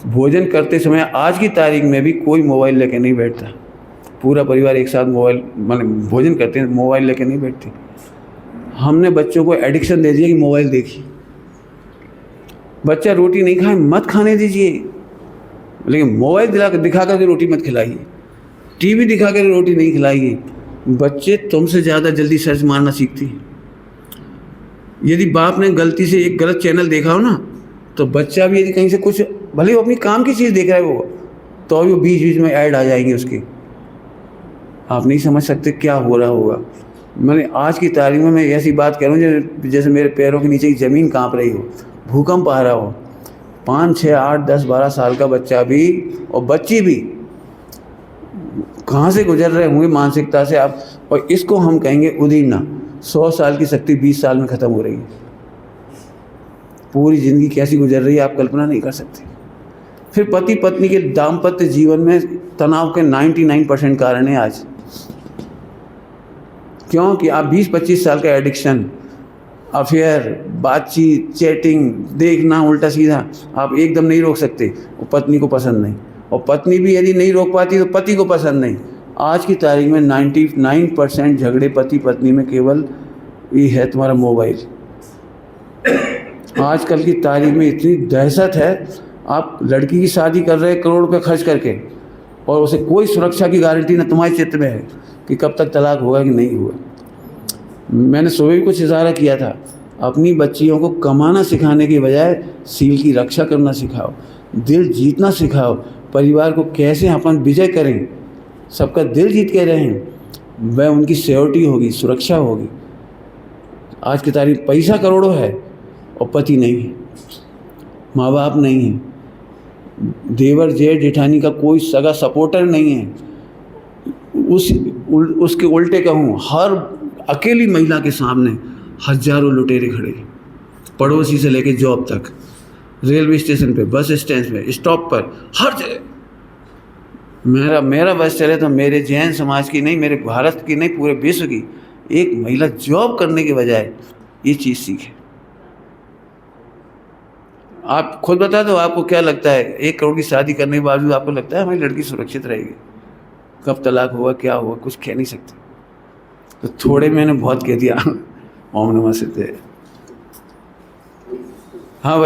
[SPEAKER 1] भोजन करते समय आज की तारीख में भी कोई मोबाइल लेके नहीं बैठता, पूरा परिवार एक साथ मोबाइल, मतलब भोजन करते हैं मोबाइल लेके नहीं बैठते। हमने बच्चों को एडिक्शन दे दिया कि मोबाइल देखिए। बच्चा रोटी नहीं खाए मत खाने दीजिए, लेकिन मोबाइल दिखा करके रोटी मत खिलाइए, टीवी दिखा कर रोटी नहीं खिलाइए। बच्चे तुमसे ज़्यादा जल्दी सर्च मारना सीखते हैं। यदि बाप ने गलती से एक गलत चैनल देखा हो ना, तो बच्चा भी यदि कहीं से कुछ, भले वो अपनी काम की चीज़ देख रहा है वो, तो अभी वो बीच बीच में ऐड आ जाएंगे उसके। आप नहीं समझ सकते क्या हो रहा होगा। मैंने आज की तारीख में मैं ऐसी बात कह रहा हूँ जैसे मेरे पैरों के नीचे की ज़मीन काँप रही हो, भूकंप आ रहा हो। 5, 6, 8, 10, 12 साल का बच्चा भी और बच्ची भी कहाँ से गुजर रहे होंगे मानसिकता से आप, और इसको हम कहेंगे उदीरना। 100 साल की शक्ति 20 साल में ख़त्म हो रही है। पूरी ज़िंदगी कैसी गुजर रही है आप कल्पना नहीं कर सकते। फिर पति पत्नी के दाम्पत्य जीवन में तनाव के 99% कारण है आज। क्योंकि आप 20-25 साल का एडिक्शन, अफेयर, बातचीत, चैटिंग, देखना उल्टा सीधा आप एकदम नहीं रोक सकते। वो पत्नी को पसंद नहीं, और पत्नी भी यदि नहीं रोक पाती तो पति को पसंद नहीं। आज की तारीख में 99% झगड़े पति पत्नी में केवल ये है तुम्हारा मोबाइल। आजकल की तारीख में इतनी दहशत है, आप लड़की की शादी कर रहे हैं करोड़ रुपये खर्च करके, और उसे कोई सुरक्षा की गारंटी ना तुम्हारे चित्त में है कि कब तक तलाक होगा कि नहीं होगा। मैंने सुबह भी कुछ इशारा किया था, अपनी बच्चियों को कमाना सिखाने के बजाय सील की रक्षा करना सिखाओ, दिल जीतना सिखाओ, परिवार को कैसे अपन विजय करें, सबका दिल जीत के रहें, वह उनकी सिक्योरिटी होगी, सुरक्षा होगी। आज की तारीख पैसा करोड़ों है और पति नहीं है, माँ बाप नहीं है, देवर जेठ जेठानी का कोई सगा सपोर्टर नहीं है। उसके उल्टे कहूँ, हर अकेली महिला के सामने हजारों लुटेरे खड़े, पड़ोसी से लेकर जॉब तक, रेलवे स्टेशन पे, बस स्टैंड पे, स्टॉप पर, हर जगह। मेरा बस चले तो मेरे जैन समाज की नहीं, मेरे भारत की नहीं, पूरे विश्व की एक महिला जॉब करने के बजाय ये चीज़ सीखे। आप खुद बता दो, आपको क्या लगता है 1 करोड़ की शादी करने के बावजूद आपको लगता है हमारी लड़की सुरक्षित रहेगी? कब तलाक होगा, क्या होगा, कुछ कह नहीं सकते। तो थोड़े मैंने बहुत कह दिया। ओम नमः शिवाय।